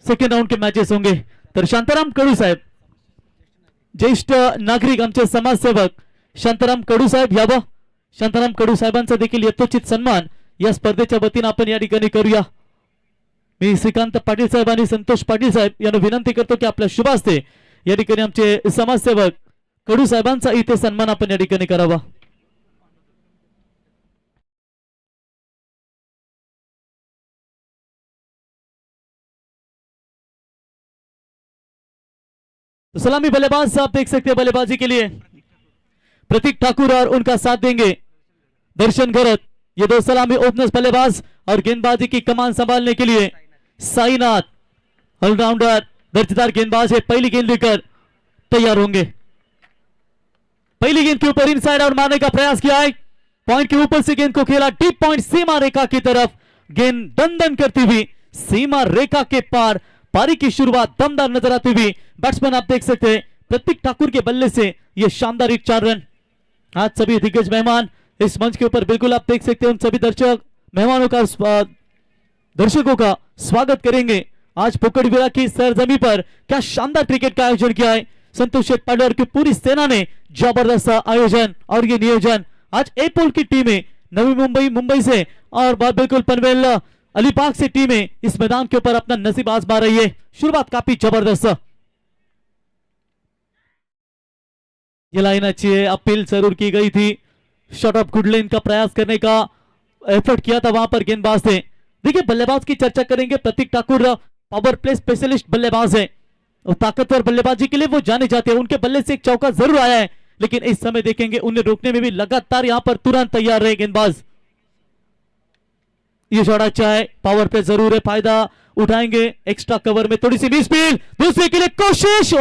Second round के matches होंगे. तर शांताराम कडू साहेब, ज्येष्ठ नागरिक, आमचे समाजसेवक शांताराम कडू साहेब यावं. शांताराम कडू साहेबांचा देखील यथोचित सन्मान या स्पर्धेच्या वतीने आपण या ठिकाणी करूया. मी श्रीकांत पाटील साहेब आणि संतोष पाटील साहेब यांना विनंती करतो की आपल्या शुभ हस्ते या ठिकाणी आमचे समाजसेवक कडू साहेबांचा इथे सन्मान आपण या ठिकाणी करावा. सलामी बल्लेबाज आप देख सकते हैं, बल्लेबाजी के लिए प्रतीक ठाकुर और उनका साथ देंगे दर्शन घरत. ये दो सलामी ओपनर्स बल्लेबाज और गेंदबाजी की कमान संभालने के लिए साईनाथ ऑलराउंडर दर्जेदार गेंदबाज है. पहली गेंद लेकर तैयार होंगे. पहली गेंद के ऊपर इनसाइड आउट मारने का प्रयास किया है. पॉइंट के ऊपर से गेंद को खेला डीप पॉइंट सीमा रेखा की तरफ. गेंद दंदन करती हुई सीमा रेखा के पार. पारी की शुरुआत दमदार नजर आती हुई. बैट्समैन आप देख सकते हैं प्रतीक ठाकुर के बल्ले से यह शानदार एक 4 रन. आज सभी दिग्गज मेहमान इस मंच के ऊपर बिल्कुल आप देख सकते हैं. उन सभी मेहमानों का दर्शकों का स्वागत करेंगे. आज पोकड़विरा की सरजमी पर क्या शानदार क्रिकेट का आयोजन किया है. संतोष शेठ पाडर की पूरी सेना ने जबरदस्त आयोजन और ये नियोजन. आज एपोल की टीमें नवी मुंबई से और बिल्कुल पनवेल अलीबाग से टीमें इस मैदान के ऊपर अपना नसीब आजमा रही है. शुरुआत काफी जबरदस्त. ये लाइन अच्छी है. अपील जरूर की गई थी. शॉट ऑफ गुड लेन का प्रयास करने का एफर्ट किया था वहां पर गेंदबाज थे. देखिए बल्लेबाज की चर्चा करेंगे. प्रतीक ठाकुर पावर प्ले स्पेशलिस्ट बल्लेबाज है और ताकतवर बल्लेबाजी के लिए वो जाने जाते हैं. उनके बल्ले से एक चौका जरूर आया है, लेकिन इस समय देखेंगे उन्हें रोकने में भी लगातार यहां पर तुरंत तैयार रहे गेंदबाज. ये शॉट अच्छा है. पावर पे जरूर है, फायदा उठाएंगे. एक्स्ट्रा कवर में थोड़ी सी मिस फील्ड. दूसरे के लिए कोशिश.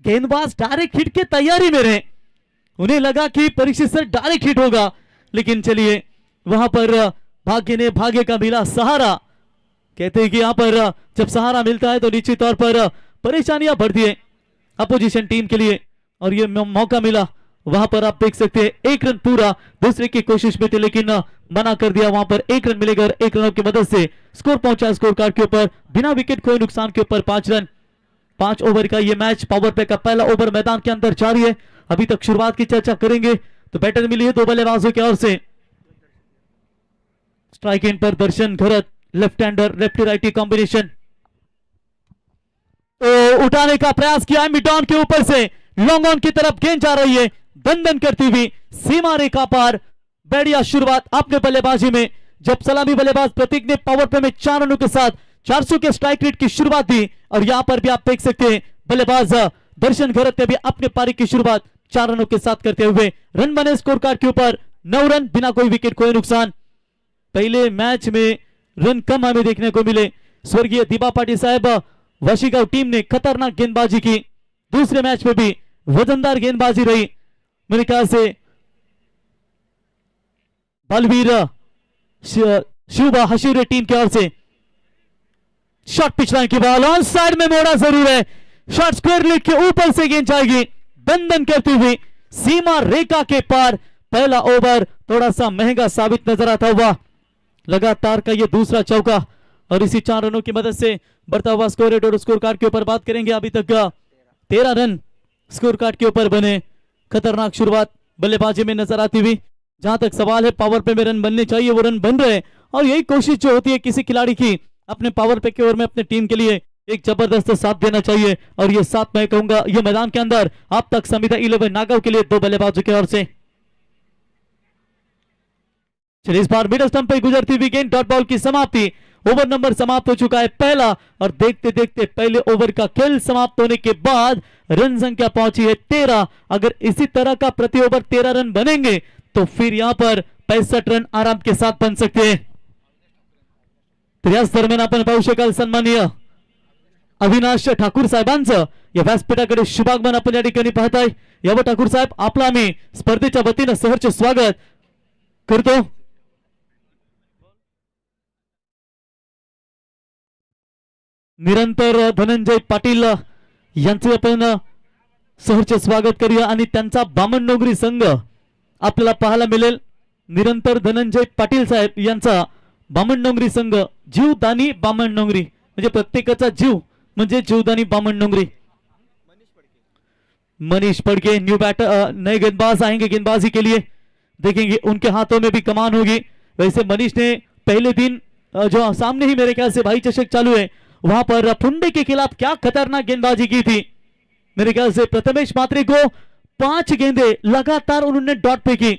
गेंदबाज डायरेक्ट हिट के तैयारी में रहे. उन्हें लगा कि परीक्षित सर डायरेक्ट हिट होगा, लेकिन चलिए वहां पर भाग्य ने भाग्य का मिला सहारा. कहते हैं कि यहां पर जब सहारा मिलता है तो निश्चित तौर पर परेशानियां बढ़ती है अपोजिशन टीम के लिए. और ये मौका मिला. वहां पर आप देख सकते हैं 1 रन पूरा दूसरे की कोशिश में थे, लेकिन मना कर दिया. वहां पर 1 रन मिलेगा. 1 रनों की मदद से स्कोर पहुंचा स्कोर कार्ड के ऊपर बिना विकेट खोए नुकसान के ऊपर 5 रन. 5 ओवर का ये मैच. पावर प्ले का पहला ओवर मैदान के अंदर जारी है. अभी तक शुरुआत की चर्चा करेंगे तो बैटर मिली है 2 बल्लेबाजों की ओर से. स्ट्राइक एंड पर Darshan Gharat, left hander, lefty righty combination. तो उठाने का प्रयास किया है मिड ऑन के ऊपर से. लॉन्ग ऑन की तरफ गेंद जा रही है दंदन करती हुई सीमा रेखा पार. बढ़िया शुरुआत आपने बल्लेबाजी में. जब सलामी बल्लेबाज प्रतीक ने पावर प्ले में 4 रनों के साथ 400 के स्ट्राइक रेट की शुरुआत दी. और यहां पर भी आप देख सकते हैं बल्लेबाज दर्शन घरत ने भी अपने पारी की शुरुआत 4 रनों के साथ करते हुए. रन बने स्कोर कार्ड के ऊपर 9 रन बिना कोई विकेट खोए नुकसान. पहले मैच में रन कम हमें देखने को मिले. स्वर्गीय दीपा पाटिल साहब वशीगांव टीम ने खतरनाक गेंदबाजी की. दूसरे मैच में भी वजनदार गेंदबाजी रही. मेरे ख्याल से बलवीर शिवबा हशीरे टीम की ओर से शॉट पिच लाइन की बॉल ऑन साइड में मोड़ा जरूर है. शॉट स्क्वायर लेग के ऊपर से गेंद जाएगी दंदन करती हुई सीमा रेखा के पार. पहला ओवर थोड़ा सा महंगा साबित नजर आता हुआ. लगातार का ये दूसरा चौका और इसी 4 रनों की मदद से बढ़ता हुआ स्कोर रेट और स्कोर कार्ड के ऊपर बात करेंगे. अभी तक 13 रन स्कोर कार्ड के ऊपर बने. खतरनाक शुरुआत बल्लेबाजी में नजर आती हुई. जहां तक सवाल है पावर प्ले में रन बनने चाहिए, वो रन बन रहे. और यही कोशिश जो होती है किसी खिलाड़ी की अपने पावर प्ले के ओवर में अपने टीम के लिए एक जबरदस्त साथ देना चाहिए. और ये साथ मैं कहूंगा ये मैदान के अंदर अब तक संविदा 11 नागांव के लिए 2 बल्लेबाजों की ओर से. चलिए इस बार मिड स्टंप पे गुजरती हुई गेंद डॉट बॉल की समाप्ति. ओवर नंबर समाप्त हो चुका है पहला. और देखते देखते पहले ओवर का खेल समाप्त होने के बाद रन संख्या पहुंची है 13. अगर इसी तरह का प्रति ओवर 13 रन बनेंगे तो फिर यहां पर 65 रन आराम के साथ बन सकते हैं. तर याच दरम्यान आपण पाहू शकाल सन्माननीय अविनाश ठाकूर साहेबांचं या व्यासपीठाकडे शुभागमन आपण या ठिकाणी पाहताय. यावर ठाकूर साहेब आपला आम्ही स्पर्धेच्या वतीनं सहर्ष स्वागत करतो. निरंतर धनंजय पाटील यांचे आपण सहर्ष स्वागत करूया आणि त्यांचा बामणडोंगरी संघ आपल्याला पाहायला मिळेल. निरंतर धनंजय पाटील साहेब यांचा बामणडोंगरी संघ जीवदानी बामणडोंगरी म्हणजे प्रत्येकाचा जीव म्हणजे जीवदानी बामण डोंगरी। मनीष पड़के न्यू बैटर नए गेंदबाज आएंगे गेंदबाजी के लिए, देखेंगे उनके हाथों में भी कमान होगी। वैसे मनीष ने पहले दिन जो सामने ही मेरे ख्याल से भाई चषक चालू है वहां पर पुंडे के खिलाफ क्या खतरनाक गेंदबाजी की थी। मेरे ख्याल से प्रथमेश मात्रे को 5 गेंदें लगातार उन्होंने डॉट पे की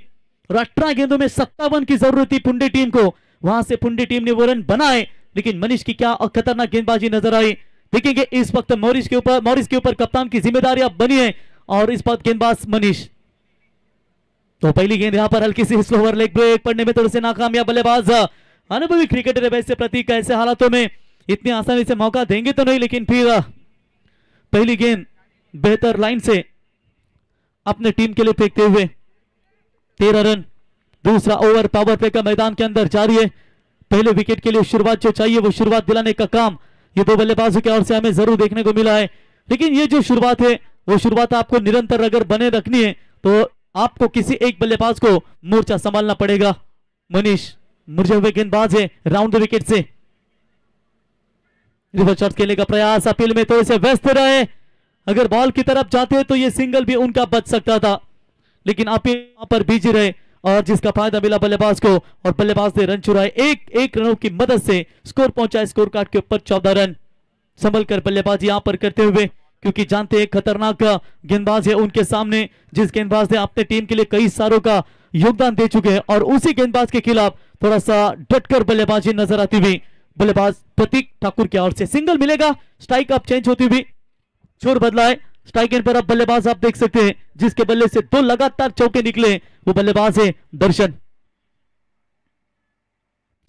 और 18 गेंदों में 57 की जरूरत थी पुंडे टीम को, वहां से पुंडे टीम ने वो रन बनाए, लेकिन मनीष की क्या खतरनाक गेंदबाजी नजर आई। देखेंगे इस वक्त मॉरिस के ऊपर कप्तान की जिम्मेदारी अब बनी है और इस बात गेंदबाज मनीष। तो पहली गेंद यहां पर हल्की सी स्लोवर लेग ब्रेक पड़ने में थोड़े से नाकामयाब बल्लेबाज। अनुभवी क्रिकेटर है वैसे प्रतीक, ऐसे हालातों में इतनी आसानी से मौका देंगे तो नहीं, लेकिन फिर पहली गेंद बेहतर लाइन से अपने टीम के लिए फेंकते हुए 13 रन। दूसरा ओवर पावर प्ले का मैदान के अंदर जारी है। पहले विकेट के लिए शुरुआत जो चाहिए वो शुरुआत दिलाने का काम ये दो बल्लेबाजों की ओर से हमें जरूर देखने को मिला है, लेकिन ये जो शुरुआत है वो शुरुआत आपको निरंतर अगर बने रखनी है तो आपको किसी एक बल्लेबाज को मोर्चा संभालना पड़ेगा। मनीष मुरझे हुए गेंदबाज है round the wicket say, reverse shot खेलने का प्रयास, अपील में थोड़े से व्यस्त रहे, अगर बॉल की तरफ जाते तो ये सिंगल भी उनका बच सकता था, लेकिन अपील वहां पर बिजी रहे और जिसका फायदा मिला बल्लेबाज को और बल्लेबाज ने रन चुराए। एक रनों की मदद से स्कोर पहुंचा स्कोर कार्ड के ऊपर 14 रन। संभल कर बल्लेबाजी यहां पर करते हुए, क्योंकि जानते हैं खतरनाक गेंदबाज है उनके सामने, जिस गेंदबाज ने अपने टीम के लिए कई सारों का योगदान दे चुके हैं और उसी गेंदबाज के खिलाफ थोड़ा सा डटकर बल्लेबाजी नजर आती हुई। बल्लेबाज प्रतीक ठाकुर की ओर से सिंगल मिलेगा, स्ट्राइक अब चेंज होती हुई, छोर बदला है। स्ट्राइक एंड पर अब बल्लेबाज आप देख सकते हैं जिसके बल्ले से 2 लगातार चौके निकले, वो बल्लेबाज है दर्शन।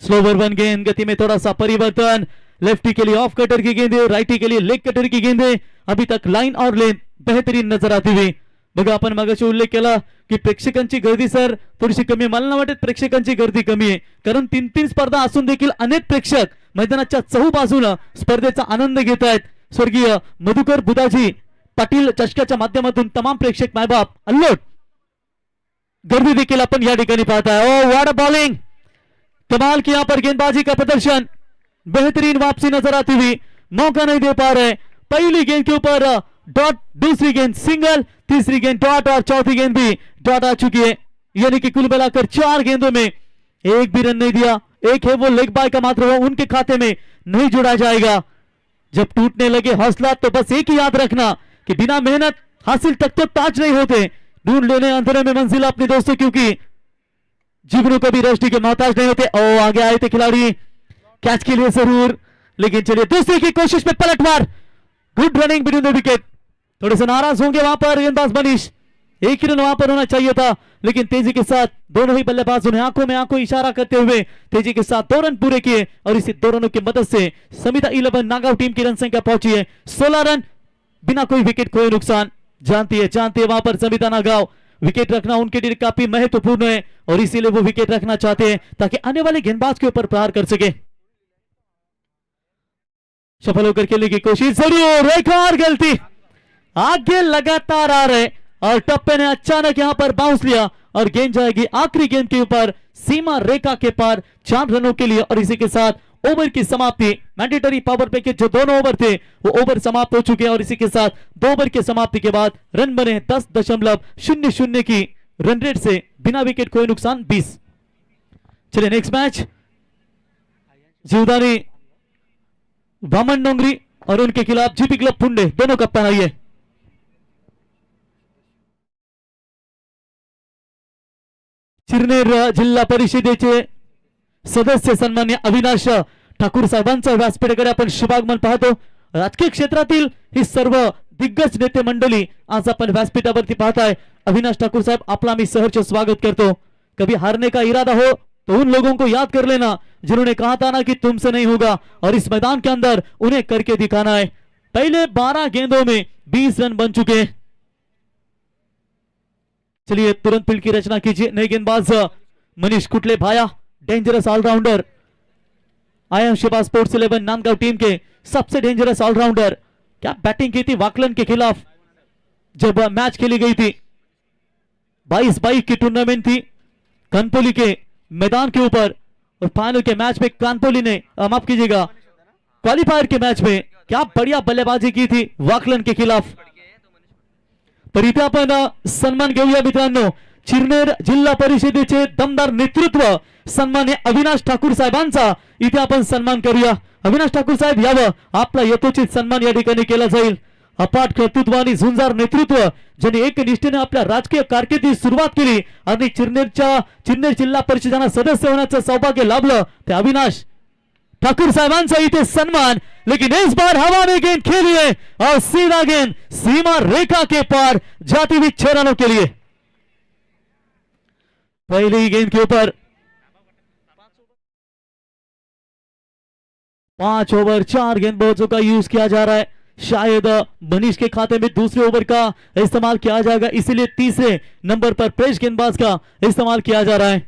स्लोवर वन गेंद, गति में थोड़ा सा परिवर्तन, लेफ्टी के लिए ऑफ कटर की गेंद, राइटी के लिए लेग कटर की गेंद, अभी तक लाइन और लेन बेहतरीन नजर आती हुई। बघा आपण मगाशी उल्लेख केला की प्रेक्षकांची गर्दी सर थोडीशी कमी, मला नाही वाटत प्रेक्षकांची गर्दी कमी आहे, कारण 3-3 स्पर्धा असून देखील अनेक प्रेक्षक मैदानाच्या चहूबाजूला स्पर्धेचा आनंद घेत आहेत। स्वर्गीय मधुकर बुदाजी पाटील चषकाच्या माध्यमातून तमाम प्रेक्षक मायबाप अल्लोट गर्दी देखील आपण या ठिकाणी पाहता है। ओ व्हाट अ बॉलिंग, कमाल की यहां पर गेंदबाजी का प्रदर्शन, बेहतरीन वापसी नजर आती हुई, मौका नहीं दे पा रहे। पहली गेंद के ऊपर डॉट, दूसरी गेंद सिंगल, तीसरी गेंद डॉट और चौथी गेंद भी डॉट आ चुकी है, यानी कि कुल मिलाकर 4 गेंदों में एक भी रन नहीं दिया। एक है वो लेग बाय का मात्र, वो उनके खाते में नहीं जुड़ा जाएगा। जब टूटने लगे हौसला तो बस एक ही याद रखना कि बिना मेहनत हासिल तक तो ताज नहीं होते, ढूंढ लेने अंधेरे में मंजिल अपने दोस्तों, क्योंकि जुगनू कभी रोशनी के मोहताज नहीं होते। ओ आगे आए थे खिलाड़ी कैच के लिए जरूर, लेकिन चलिए दूसरी की कोशिश में पलटवार, good running between the wicket. थोड़े से नाराज होंगे वहां पर गेंदबाज मनीष, एक ही रन वहां पर होना चाहिए था, लेकिन तेजी के साथ दोनों ही बल्लेबाजों ने आंखों में आंखों इशारा करते हुए तेजी के साथ 2 रन पूरे किए और इसी 2 रनों की मदद से समिता 11 नागांव टीम की रन संख्या पहुंची है 16 रन बिना कोई विकेट खोए नुकसान। जानती है वहां पर समिता नागांव विकेट रखना उनके लिए काफी महत्वपूर्ण है और इसीलिए वो विकेट रखना चाहते हैं ताकि आने वाले गेंदबाज के ऊपर प्रहार कर सके। सफल होकर खेलने की कोशिश जरूर, एक और गलती, आगे लगातार आ रहे और टप्पे ने अचानक यहां पर बाउंस लिया और गेंद जाएगी आखिरी गेंद के ऊपर सीमा रेखा के पार 4 रनों के लिए और इसी के साथ ओवर की समाप्ति। मैंडेटरी पावर प्ले के जो दोनों ओवर थे वो ओवर समाप्त हो चुके हैं और इसी के साथ 2 ओवर की समाप्ति के बाद रन बने 10.00 की रन रेट से बिना विकेट खोए नुकसान 20। चलिए नेक्स्ट मैच जीवदानी बामन डोंगरी और उनके खिलाफ जीपी क्लब पुंडे, दोनों कप्तान आइए। सिरनेर जिल्हा परिषदेचे सदस्य सन्मान्य अविनाश ठाकूर साहेबांच्या व्यासपीठाकडे आपण शुभागमन पाहतो। राजकीय क्षेत्रातील ही सर्व दिग्गज नेते मंडळी आज आपण व्यासपीठावरती पाहताय। अविनाश ठाकूर साहब आपला मी सहर्ष स्वागत करतो। कभी हारने का इरादा हो तो उन लोगों को याद कर लेना जिन्होंने कहा था ना कि तुमसे नहीं होगा, और इस मैदान के अंदर उन्हें करके दिखाना है। पहले 12 गेंदों में 20 रन बन चुके हैं। चलिए तुरंत फील्ड की रचना कीजिए। नए गेंदबाज मनीष कुटले भाया, डेंजरस ऑलराउंडर, आया शिवा स्पोर्ट्स 11 नांदगांव टीम के सबसे डेंजरस ऑलराउंडर। क्या बैटिंग की थी वाकलन के खिलाफ जब मैच खेली गई थी। 22-22 की टूर्नामेंट थी कानपोली के मैदान के ऊपर और फाइनल के मैच में कानपोली ने माफ कीजिएगा क्वालिफायर के मैच में क्या बढ़िया बल्लेबाजी की थी वाकलन के खिलाफ. तर इथे आपण सन्मान घेऊया मित्रांनो. चिरनेर जिल्हा परिषदेचे दमदार नेतृत्व सन्मान्य अविनाश ठाकूर साहेबांचा इथे आपण सन्मान करूया. अविनाश ठाकूर साहेब यावं, आपला यथोचित सन्मान या ठिकाणी केला जाईल. अपाट कर्तृत्व आणि झुंजार नेतृत्व ज्यांनी एकनिष्ठेने आपल्या राजकीय कारकिर्दीत सुरुवात केली आणि चिरनेर जिल्हा परिषदेना सदस्य होण्याचं सौभाग्य लाभलं ते अविनाश ठाकुर साहबांचा इथे सन्मान. लेकिन इस बार हवा में गेंद खेली है और सीधा गेंद सीमा रेखा के पार जाती हुई 6 रनों के लिए. पहली ही गेंद के ऊपर 5 ओवर 4 गेंदबाजों का यूज किया जा रहा है. शायद मनीष के खाते में दूसरे ओवर का इस्तेमाल किया जाएगा, इसीलिए तीसरे नंबर पर पेश गेंदबाज का इस्तेमाल किया जा रहा है.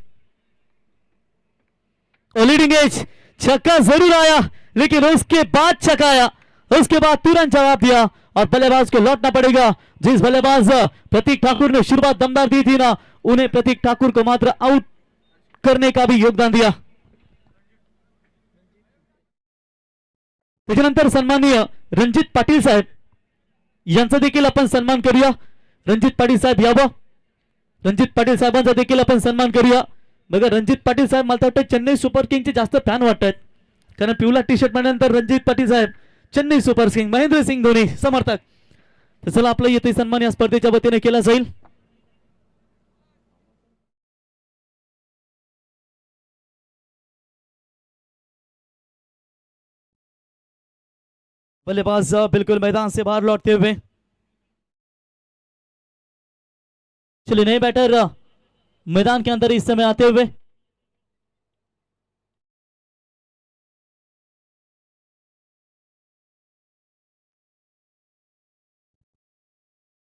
लीडिंग एज छक्का जरूर आया लेकिन उसके बाद छकाया, उसके बाद तुरंत जवाब दिया और बल्लेबाज को लौटना पड़ेगा. जिस बल्लेबाज प्रतीक ठाकुर ने शुरुआत दमदार दी थी ना, उन्हें प्रतीक ठाकुर को मात्र आउट करने का भी योगदान दिया. त्याच्यानंतर सन्माननीय रणजित पाटील साहेब यांचा देखील आपण सन्मान करूया. रणजित पाटील साहेब यावं. रणजित पाटील साहेबांचा देखील आपण सन्मान करूया. बघा रणजित पाटील साहेब मला वाटतं चेन्नई सुपर किंगचे जास्त फॅन वाटतात, कारण पिवळा टी शर्ट म्हणल्यानंतर रणजित पाटील साहेब चेन्नई सुपर किंग महेंद्रसिंग धोनी समर्थक. तर चला आपला येथे सन्मान या स्पर्धेच्या वतीने केला जाईल. बल्लेबाज बिल्कुल मैदान से बाहर लौटते हुए. चलिए नए बैटर मैदान के अंदर इस समय आते हुए.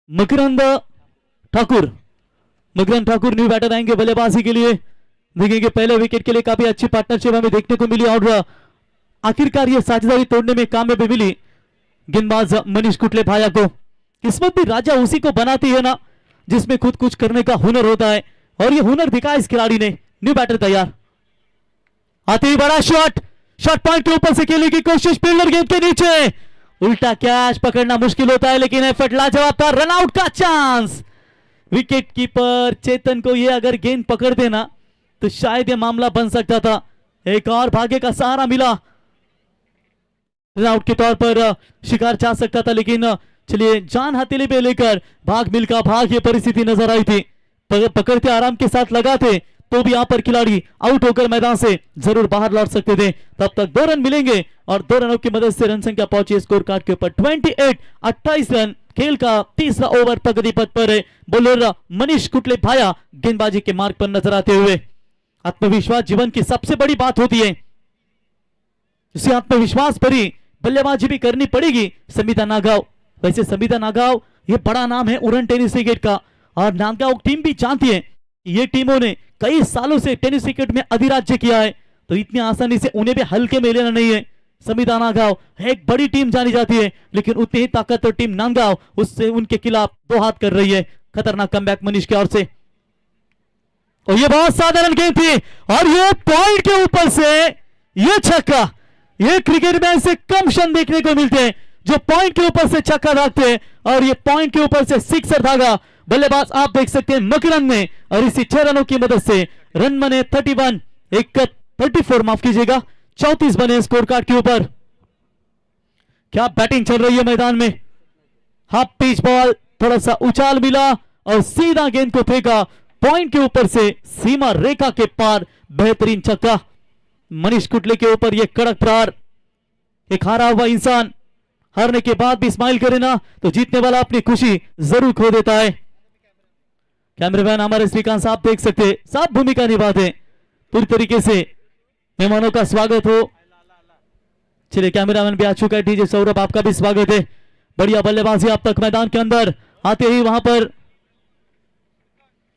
मकरंद ठाकुर न्यू बैटर आएंगे बल्लेबाजी के लिए. देखेंगे पहले विकेट के लिए काफी अच्छी पार्टनरशिप हमें देखने को मिली और आखिरकार ये साझेदारी तोड़ने में कामयाबी मिली गेंदबाज मनीष कुटले भाया को. किस्मत भी राजा उसी को बनाती है ना जिसमें खुद कुछ करने का हुनर होता है, और ये हुनर दिखा इस खिलाड़ी ने. न्यू बैटर तैयार. आते ही बड़ा शॉट पॉइंट के ऊपर से खेलने की कोशिश, फील्डर गेंद के नीचे, उल्टा कैच पकड़ना मुश्किल होता है लेकिन एफर्ट लाजवाब था. रन आउट का चांस. विकेट कीपर चेतन को ये अगर गेंद पकड़ देना तो शायद ये मामला बन सकता था. एक और भाग्य का सहारा मिला, रन आउट के तौर पर शिकार जा सकता था, लेकिन चलिए जान हथेली पे लेकर भाग मिल्खा भाग ये परिस्थिति नजर आई थी. पकड़ते आराम के साथ लगाते तो भी यहां पर खिलाड़ी आउट होकर मैदान से जरूर बाहर लौट सकते थे. तब तक 2 रन मिलेंगे और 2 रनों की मदद से रन संख्या पहुंची स्कोर कार्ड के ऊपर 28 रन. खेल का तीसरा ओवर प्रगति पथ पर है. बॉलर मनीष कुटले भाया गेंदबाजी के मार्ग पर नजर आते हुए. आत्मविश्वास जीवन की सबसे बड़ी बात होती है, इसे आत्मविश्वास भरी बल्लेबाजी भी करनी पड़ेगी. समिता नागाव, वैसे समिता नागाव ये बड़ा नाम है उरण टेनिस क्रिकेट का, और नागाव टीम भी जानती है ये टीमों ने कई सालों से टेनिस क्रिकेट में अधिराज्य किया है, तो इतनी आसानी से उन्हें भी हल्के में लेना नहीं है. समिता नागाव एक बड़ी टीम जानी जाती है, लेकिन उतनी ही ताकतवर टीम नागाव उससे उनके खिलाफ 2 हाथ कर रही है. खतरनाक कमबैक मनीष की ओर से, और ये बहुत साधारण गेंद थी और ये पॉइंट के ऊपर से ये छक्का. ये क्रिकेट में ऐसे कम क्षण देखने को मिलते हैं जो पॉइंट के ऊपर से छक्का दागते हैं, और ये पॉइंट के ऊपर से सिक्सर दागा बल्लेबाज आप देख सकते हैं मकरंद ने. और इसी 6 रनों की मदद से रन बने 34 माफ कीजिएगा 34 बने स्कोर कार्ड के ऊपर. क्या बैटिंग चल रही है मैदान में. हाफ पिच बॉल, थोड़ा सा उछाल मिला और सीधा गेंद को फेंका पॉइंट के ऊपर से सीमा रेखा के पार. बेहतरीन छक्का मनीष कुटले के ऊपर. यह कड़क प्रहार. एक हारा हुआ इंसान हारने के बाद भी स्माइल करे ना तो जीतने वाला अपनी खुशी जरूर खो देता है. कैमरामैन हमारे श्रीकांत साहब देख सकते हैं, साफ भूमिका निभाते पूरी तरीके से. मेहमानों का स्वागत हो. चलिए कैमरामैन भी आ चुका है. डीजे सौरभ आपका भी स्वागत है. बढ़िया बल्लेबाजी आप तक मैदान के अंदर आते ही वहां पर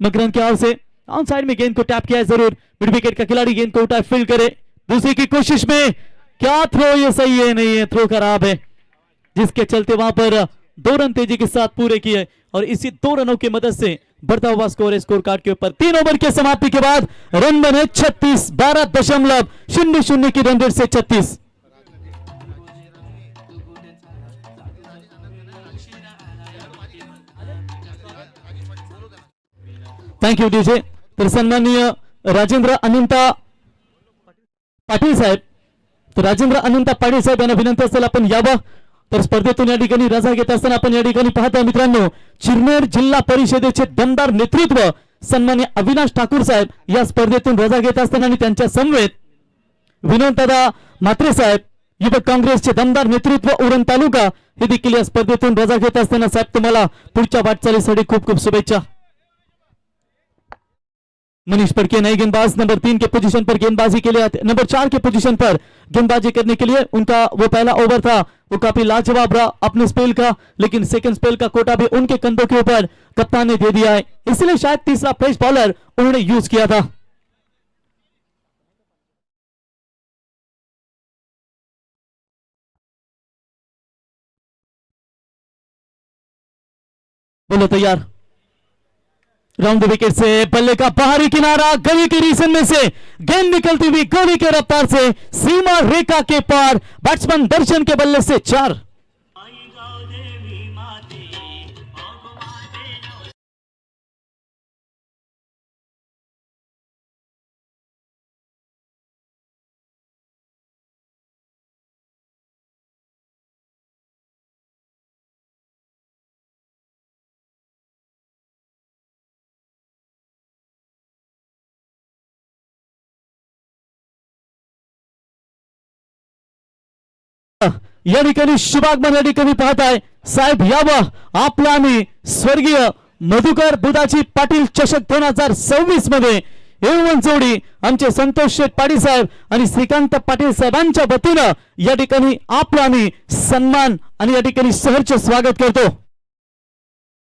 मकरंद की ओर से ऑन साइड में गेंद को टैप किया है जरूर. मिड विकेट का खिलाड़ी गेंद को उठाए फील्ड करे दूसरे की कोशिश में. क्या थ्रो, ये सही है नहीं है, थ्रो खराब है, जिसके चलते वहां पर 2 रन तेजी के साथ पूरे किए. और इसी 2 रनों की मदद से बढ़ता हुआ स्कोर स्कोर कार्ड के ऊपर 3 ओवर के समाप्ति के बाद रन बने 36. 12.00 की रन रेट से 36. Thank you DJ. तर सन्माननीय राजेंद्र अनंता पाटील साहेब, तर राजेंद्र अनंता पाटील साहेब यांना विनंती असेल आपण यावं. तर स्पर्धेतून या ठिकाणी रजा घेत असताना आपण या ठिकाणी पाहता मित्रांनो, चिरनेर जिल्हा परिषदेचे दमदार नेतृत्व सन्माननीय अविनाश ठाकूर साहेब या स्पर्धेतून रजा घेत असताना आणि त्यांच्या समवेत विनोददादा म्हात्रे साहेब, युवक काँग्रेसचे दमदार नेतृत्व उरण तालुका, हे देखील या स्पर्धेतून रजा घेत असताना साहेब तुम्हाला पुढच्या वाटचालीसाठी खूप खूप शुभेच्छा. मनीष पड़के नए गेंदबाज नंबर 3 के पोजीशन पर गेंदबाजी के लिए, नंबर 4 के पोजीशन पर गेंदबाजी करने के लिए. उनका वो पहला ओवर था वो काफी लाजवाब रहा अपने स्पेल का, लेकिन सेकंड स्पेल का कोटा भी उनके कंधों के ऊपर कप्तान ने दे दिया है, इसलिए शायद तीसरा फ्रेश बॉलर उन्होंने यूज किया था. बोलो तैयार. राउंड द विकेट से बल्ले का बाहरी किनारा, गली के रीजन में से गेंद निकलती हुई गोली के रफ्तार से सीमा रेखा के पार, बैट्समैन दर्शन के बल्ले से 4. या ठिकाणी शुभागमन या ठिकाणी पाहताय साहेब यावं आपला आम्ही स्वर्गीय मधुकर बुधाजी पाटील चषक 2026 मध्ये येऊन जोडी आमचे संतोष शेठ पाटील साहेब आणि श्रीकांत पाटील साहेबांच्या वतीनं या ठिकाणी आपला आम्ही सन्मान आणि या ठिकाणी सहर्ष स्वागत करतो.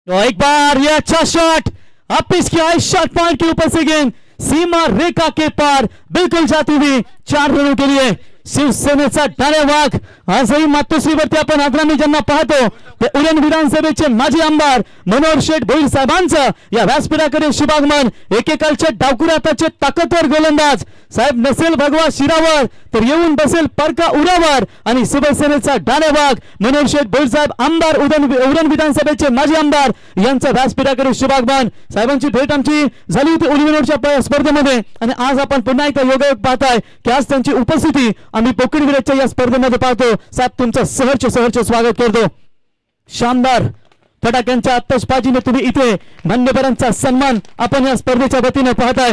एक बार ये अच्छा शॉट, आप इसकी हाई शॉट पॉइंट के ऊपर से गेंद सीमा रेखा के पार बिल्कुल जाती हुई 4 रनों के लिए. शिवसेनेचा डाण्या वाघ आजही मातोश्रीवरती आपण आदराने ज्यांना पाहतो ते उरण विधानसभेचे माजी आमदार मनोहर शेठ भोईर साहेबांचं या व्यासपीठाकडे शुभागमन. एकेकालचे डावकुराताचे ताकदवर गोलंदाज साहेब नसेल भगवा शिरावर तर येऊन बसेल परका उरावर आणि शिवसेनेचा डाण्या वाघ मनोहर शेठ भोईर साहेब आमदार उरण विधानसभेचे माजी आमदार यांचं व्यासपीठाकडे शुभागमन. साहेबांची भेट आमची झाली होती ओलिव्हियरच्या स्पर्धेमध्ये आणि आज आपण पुन्हा एकदा योगायोग पाहताय की आज त्यांची उपस्थिती आम्ही पोकळीविराच्या या स्पर्धेमध्ये पाहतो. साहेब तुमचं सहर्ष स्वागत करतो. शानदार फटाक्यांच्या आतषबाजीने तुम्ही इथे मान्यवरांचा सन्मान आपण या स्पर्धेच्या वतीने पाहताय.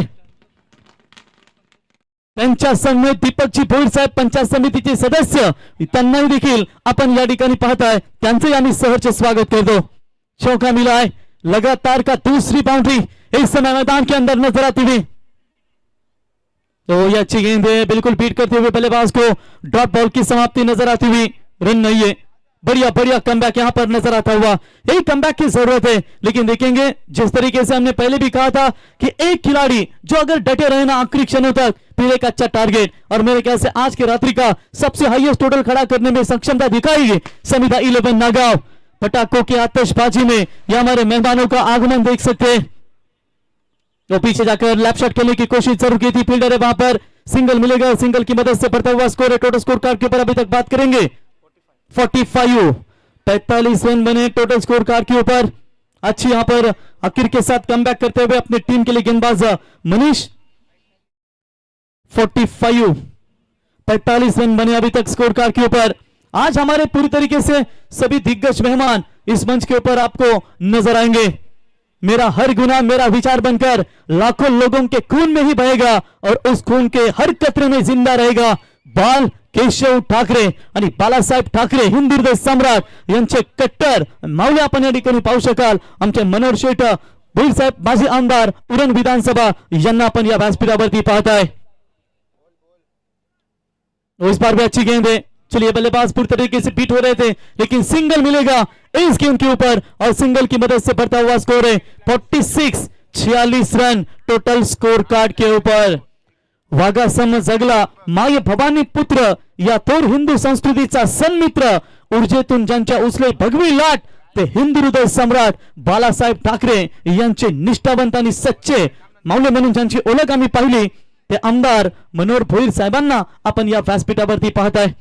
त्यांच्या समवेत दीपकजी भोईर साहेब पंचायत समितीचे सदस्य त्यांनाही देखील आपण या ठिकाणी पाहताय, त्यांचे आम्ही सहर्ष स्वागत करतो. चौका मिला है, लगातार का दूसरी बाउंड्री इस समय मैदान के अंदर नजर आती हुई. तो ये अच्छी गेंद है, बिल्कुल बीट करते हुए बल्लेबाज को डॉट बॉल की समाप्ति नजर आती हुई. रन नहीं है, बढ़िया कमबैक यहां पर नजर आता हुआ. यही कमबैक की जरूरत है, लेकिन देखेंगे जिस तरीके से हमने पहले भी कहा था कि एक खिलाड़ी जो अगर डटे रहे ना आखिरी क्षणों तक, फिर एक अच्छा टारगेट. और मेरे ख्याल से आज की रात्रि का सबसे हाईएस्ट टोटल खड़ा करने में सक्षमता दिखाएगी समिधा 11 नागांव. पटाखों की आतिशबाजी में ये हमारे मेहमानों का आगमन देख सकते हैं. तो पीछे जाकर लैप शॉट खेलने की कोशिश जरूर की थी, फील्डर है वहां पर. सिंगल मिलेगा, सिंगल की मदद से बढ़ता हुआ स्कोर है. टोटल स्कोर कार्ड के ऊपर अभी तक बात करेंगे. 45 रन बने टोटल स्कोर कार्ड के ऊपर. अच्छी यहां पर आखिर के साथ कमबैक करते हुए अपने टीम के लिए गेंदबाज मनीष. 45 रन बने अभी तक स्कोर कार्ड के ऊपर. आज हमारे पूरी तरीके से सभी दिग्गज मेहमान इस मंच के ऊपर आपको नजर आएंगे. मेरा हर गुना मेरा विचार बनकर लाखों लोगों के खून में ही बहेगा और उस खून के हर कतरे में जिंदा रहेगा बाल केशव ठाकरे आणि बालासाहेब ठाकरे हिंदू हृदय सम्राट यांचे कट्टर माऊली आपण या ठिकाणी पाहू शकाल. आमचे मनोहर शेठ भोईर साहेब माजी आमदार उरण विधानसभा यांना आपण या व्यासपीठावरती पाहताय. इस बार भी अच्छी गेंद है. चलिए बल्लेबाज पूरी तरीके से बीट हो रहे थे, लेकिन सिंगल मिलेगा इस गेंद के ऊपर और सिंगल की मदद से बढ़ता हुआ स्कोर है 46 रन टोटल स्कोर कार्ड के ऊपर. वाघासम जगला माय भवानी पुत्र या थोर हिंदू संस्कृतीचा सन्मित्र, ऊर्जेतून ज्यांच्या उचले भगवी लाट ते हिंदू हृदय सम्राट बालासाहेब ठाकरे यांचे निष्ठावंत आणि सच्चे माऊली म्हणून ज्यांची ओळख आम्ही पाहिली ते आमदार मनोहर भोईर साहेबांना आपण या व्यासपीठावरती पाहताय.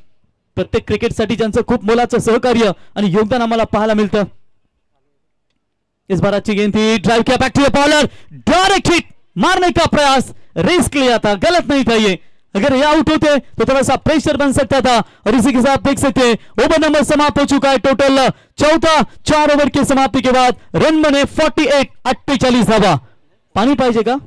प्रत्येक क्रिकेटसाठी ज्यांचं खूप मोलाचं सहकार्य आणि योगदान आम्हाला पाहायला मिळतं. इस बार अच्छी गेंद थी, ड्राइव किया, back to the bowler, direct hit मारने का प्रयास, रिस्क लिया था, गलत नहीं था ये। अगर ये आउट होते तो थोड़ा सा प्रेशर बन सकता था। और इसी के साथ देख सकते हैं ओवर नंबर समाप्त हो चुका है। टोटल चौथा 4 ओवर की समाप्ति के बाद रन बने 48, 48 धावा। पानी पाहिजे का?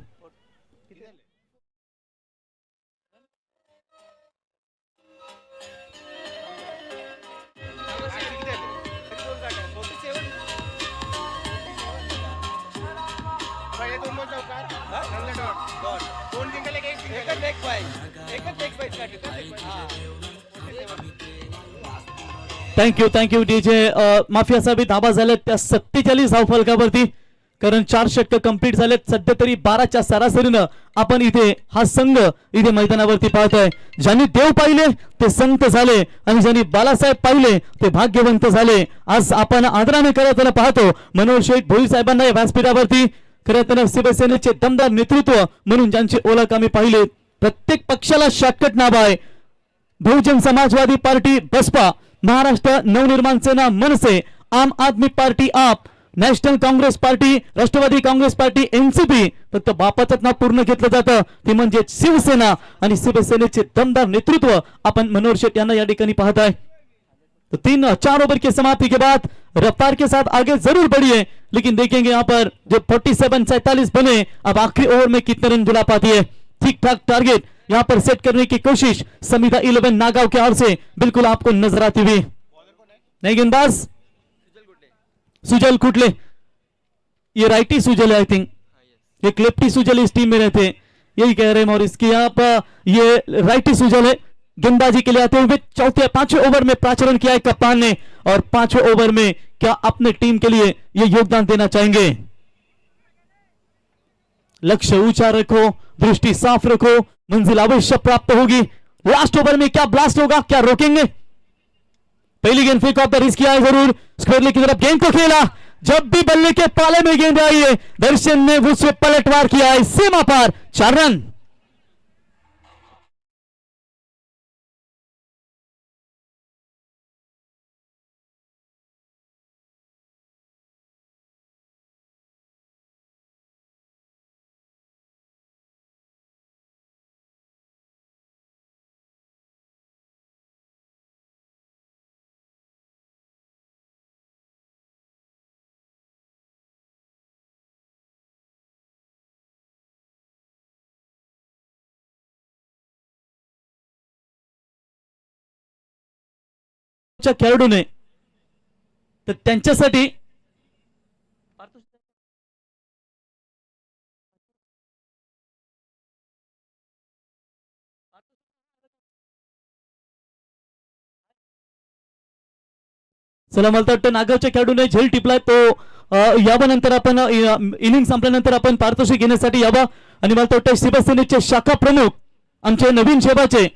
थँक्यू डीजे माफिया साहेब. धाबा झाल्यात त्या 47 धाव फलकावरती, कारण 4 षटक कंप्लीट झालेत. सध्या तरी 12च्या सरासरीनं आपण इथे हा संघ इथे मैदानावरती पाहतोय. ज्यांनी देव पाहिले ते संत झाले आणि ज्यांनी बालासाहेब पाहिले ते भाग्यवंत झाले. आज आपण आदराने करताना पाहतो मनोहर शेठ भोई साहेबांना या व्यासपीठावरती. खरं तर शिवसेनेचे दमदार नेतृत्व म्हणून ज्यांची ओळख आम्ही पाहिली. प्रत्येक पक्षाला शॉर्टकट नाव आहे. Bahujan Samajwadi party Baspa, Maharashtra Navnirman Sena Manse, Aam Aadmi party AAP, national Congress party, Rashtravadi Congress party NCP. फक्त बापाचं नाव पूर्ण घेतलं जातं ते म्हणजे शिवसेना. आणि शिवसेनेचे दमदार नेतृत्व आपण मनोहर शेठ यांना या ठिकाणी पाहत आहे. तो 3-4 ओवर की समाप्ति के बाद रफ्तार के साथ आगे जरूर बढ़िए, लेकिन देखेंगे यहाँ पर जो 47-47 बने, अब आखिरी ओवर में कितने रन जुला पाती है. ठीक ठाक टारगेट यहाँ पर सेट करने की कोशिश समिधा 11 नागांव के ओर से बिल्कुल आपको नजर आती हुई. नहीं गेंदबाज सुजल कुटले, ये राइटी सुजल है आई थिंक. एक लेफ्टी सुजल इस टीम में रहते हैं, यही कह रहे हैं. और इसकी यहाँ पर ये राइटी सुजल है. गेंदबाजी के लिए आते हुए 4-5वें ओवर में प्राचरण किया है कप्तान ने. और 5वें ओवर में क्या अपने टीम के लिए ये योगदान देना चाहेंगे. लक्ष्य ऊंचा रखो, दृष्टि साफ रखो, मंजिल अवश्य प्राप्त होगी. लास्ट ओवर में क्या ब्लास्ट होगा, क्या रोकेंगे. पहली गेंद फेंक ऑफ द रिस्क किया है जरूर. स्क्वेयरले की तरफ गेंद को खेला. जब भी बल्ले के पाले में गेंद आई है दर्शन ने उससे पलटवार किया है. सीमा पार 4 रन. खेळाडूने तर त्यांच्यासाठी चला मला वाटतं नागावच्या खेळाडूने झेल टिपलाय तो यावनंतर आपण इनिंग संपल्यानंतर आपण पारितोषिक घेण्यासाठी यावा. आणि मला वाटतं शिवसेनेचे शाखा प्रमुख आमचे नवीन शेबाचे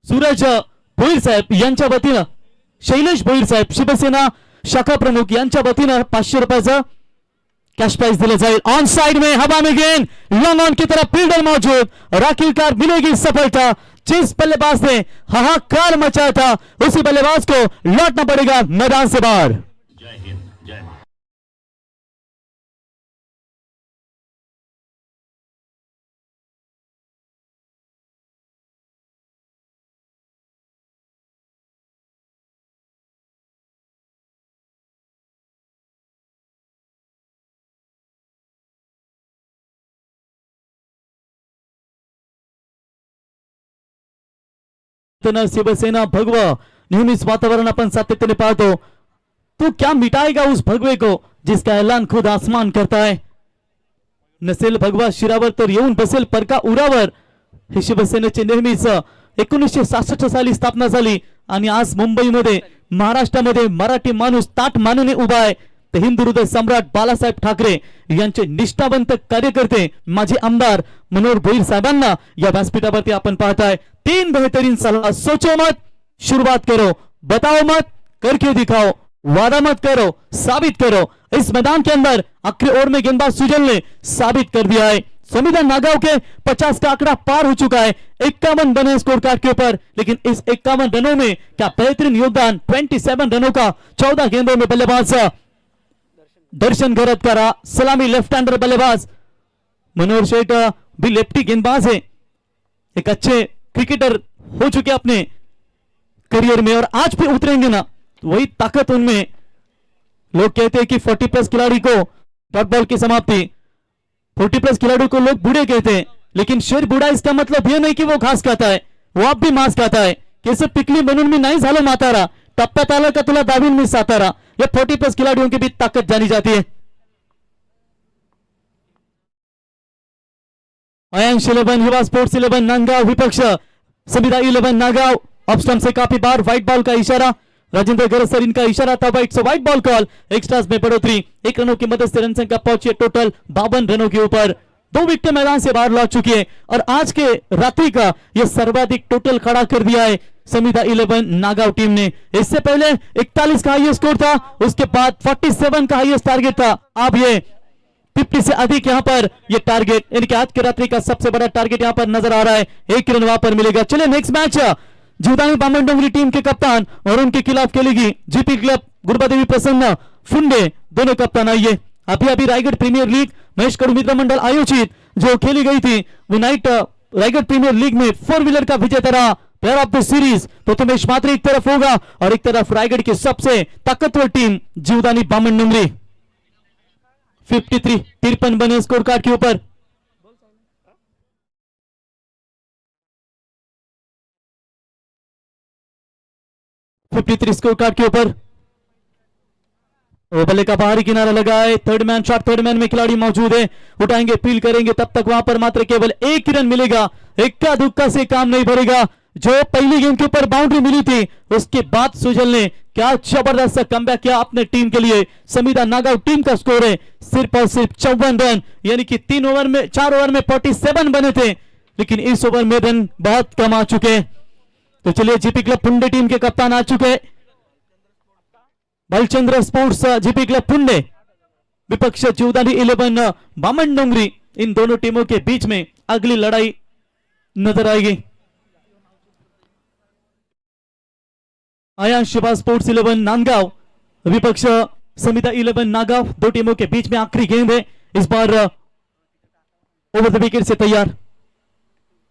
सूरज भोईर साहेब यांच्या वतीनं, शैलेश भोईर साहेब शिवसेना शाखा प्रमुख यांच्या वतीनं 500 रुपयाचं कैश प्राइज दिया जाए. ऑन साइड में हवा में गेंद, लॉन्ग ऑन की तरफ फील्डर मौजूद, राखीलकार मिलेगी सफलता. जिस बल्लेबाज ने हाहाकार मचाया था उसी बल्लेबाज को लौटना पड़ेगा मैदान से बाहर. जय हिंद, जय हिंद. शिवसेना भगवा नेहमीच वातावरण अपन सातत्याने पाहतो. तो क्या मिटाएगा उस भगवे को जिसका ऐलान खुद आसमान करता है. नसेल भगवा शिरावर तर येऊन बसेल परका उरावर. हे शिवसेनेचे नेहमीच 1966 साली स्थापना झाली आणि आज मुंबईमध्ये महाराष्ट्रामध्ये मराठी माणूस ताट मानून उभा आहे. ते हिंदू हृदय सम्राट बाळासाहेब ठाकरे यांचे निष्ठावंत कार्यकर्ते माजी आमदार मनोहर भोईर साहेबांना या व्यासपीठावरती आपण पाहताय. 3 बेहतरीन सलाह. सोचो मत, शुरुआत करो, बताओ मत, करके दिखाओ, वादा मत करो, साबित करो. इस मैदान के अंदर आखिरी ओवर में गेंदबाज सुजल ने साबित कर दिया है. समिधा नागांव के 50 का आंकड़ा पार हो चुका है. 51 बने स्कोर कार्ड के ऊपर, लेकिन इस 51 रनों में क्या बेहतरीन योगदान. 27 रनों का 14 गेंदों में बल्लेबाज दर्शन घरत सलामी लेफ्ट हैंडर बल्लेबाज। मनोहर शेठ भी लेफ्टी गेंदबाज है, एक अच्छे क्रिकेटर हो चुके अपने करियर में और आज भी उतरेंगे ना, वही ताकत उनमें। लोग कहते हैं कि 40 प्लस खिलाड़ी को डॉट बॉल की समाप्ति, 40 प्लस खिलाड़ी को लोग बूढ़े कहते हैं, लेकिन शेर बूढ़ा इसका मतलब यह नहीं कि वो घास खाता है, वो अब भी मांस खाता है। कैसे पिकली बनून में नहीं झालं म्हातारा, टप्प्यात आलं का तुला दाबीन मी सातारा, ये 40 प्लस खिलाड़ियों की भी ताकत जानी जाती है। आयांश 11 युवा स्पोर्ट्स 11 नांदगांव विपक्ष संविदा 11 नागांव। ऑफ स्टंप से काफी बार व्हाइट बॉल का इशारा, राजेंद्र गरसर इनका इशारा था व्हाइट से, व्हाइट बॉल कॉल। एक्स्ट्रास में बढ़ोतरी, 1 रनों की मदद से रन संख्या पहुंची टोटल 52 रनों के ऊपर। 2 विकेट मैदान से बाहर लौट चुकी है और आज के रात्रि का यह सर्वाधिक टोटल खड़ा कर दिया है संविदा 11 नागांव टीम ने। इससे पहले 41 का हाईएस्ट स्कोर था, उसके बाद 47 का हाईएस्ट टारगेट था, अब ये 50 से अधिक यहां पर ये टारगेट, यानी कि आज की रात्रि का सबसे बड़ा टारगेट यहां पर नजर आ रहा है। 1 रन वहां पर मिलेगा। चलिए नेक्स्ट मैच जीवदानी बामन डोंगरी टीम के कप्तान और उनके खिलाफ खेलेगी जीपी क्लब गुरुबादेवी प्रसन्न फुंडे, दोनों कप्तान आइए। अभी अभी रायगढ़ प्रीमियर लीग महेश कड़ू मित्र मंडल आयोजित जो खेली गई थी, वो नाइट रायगढ़ प्रीमियर लीग में 4 व्हीलर का विजेता रहा। Player of the series Prathamesh मात्री एक तरफ होगा और एक तरफ रायगढ़ की सबसे ताकतवर टीम जीवदानी बामन डोंगरी। 53 बने स्कोर कार्ड के ऊपर। स्कोर कार्ड के ऊपर बल्ले का बाहरी किनारा लगा है। Third man shot, third man में खिलाड़ी मौजूद है, उठाएंगे फील करेंगे, तब तक वहां पर मात्र केवल 1 रन मिलेगा। इक्का दुक्का से काम नहीं भरेगा। जो पहली गेंद के ऊपर बाउंड्री मिली थी उसके बाद सुजल ने क्या जबरदस्त सा कमबैक किया अपने टीम के लिए। संविदा नागांव टीम का स्कोर है सिर्फ और सिर्फ 54 रन, यानी कि 4 ओवर में 47 बने थे, लेकिन इस ओवर में रन बहुत कम आ चुके। तो चलिए जीपी क्लब पुंडे टीम के कप्तान आ चुके, बलचंद्र स्पोर्ट्स जीपी क्लब पुंडे विपक्ष जीवदानी 11 बामन डोंगरी। इन दोनों टीमों के बीच में अगली लड़ाई नजर आएगी। आयांश शिवा स्पोर्ट्स 11 नांदगांव विपक्ष संविदा 11 नागांव, दो टीमों के बीच में आखिरी गेंद है। इस बार ओवर द विकेट से तैयार,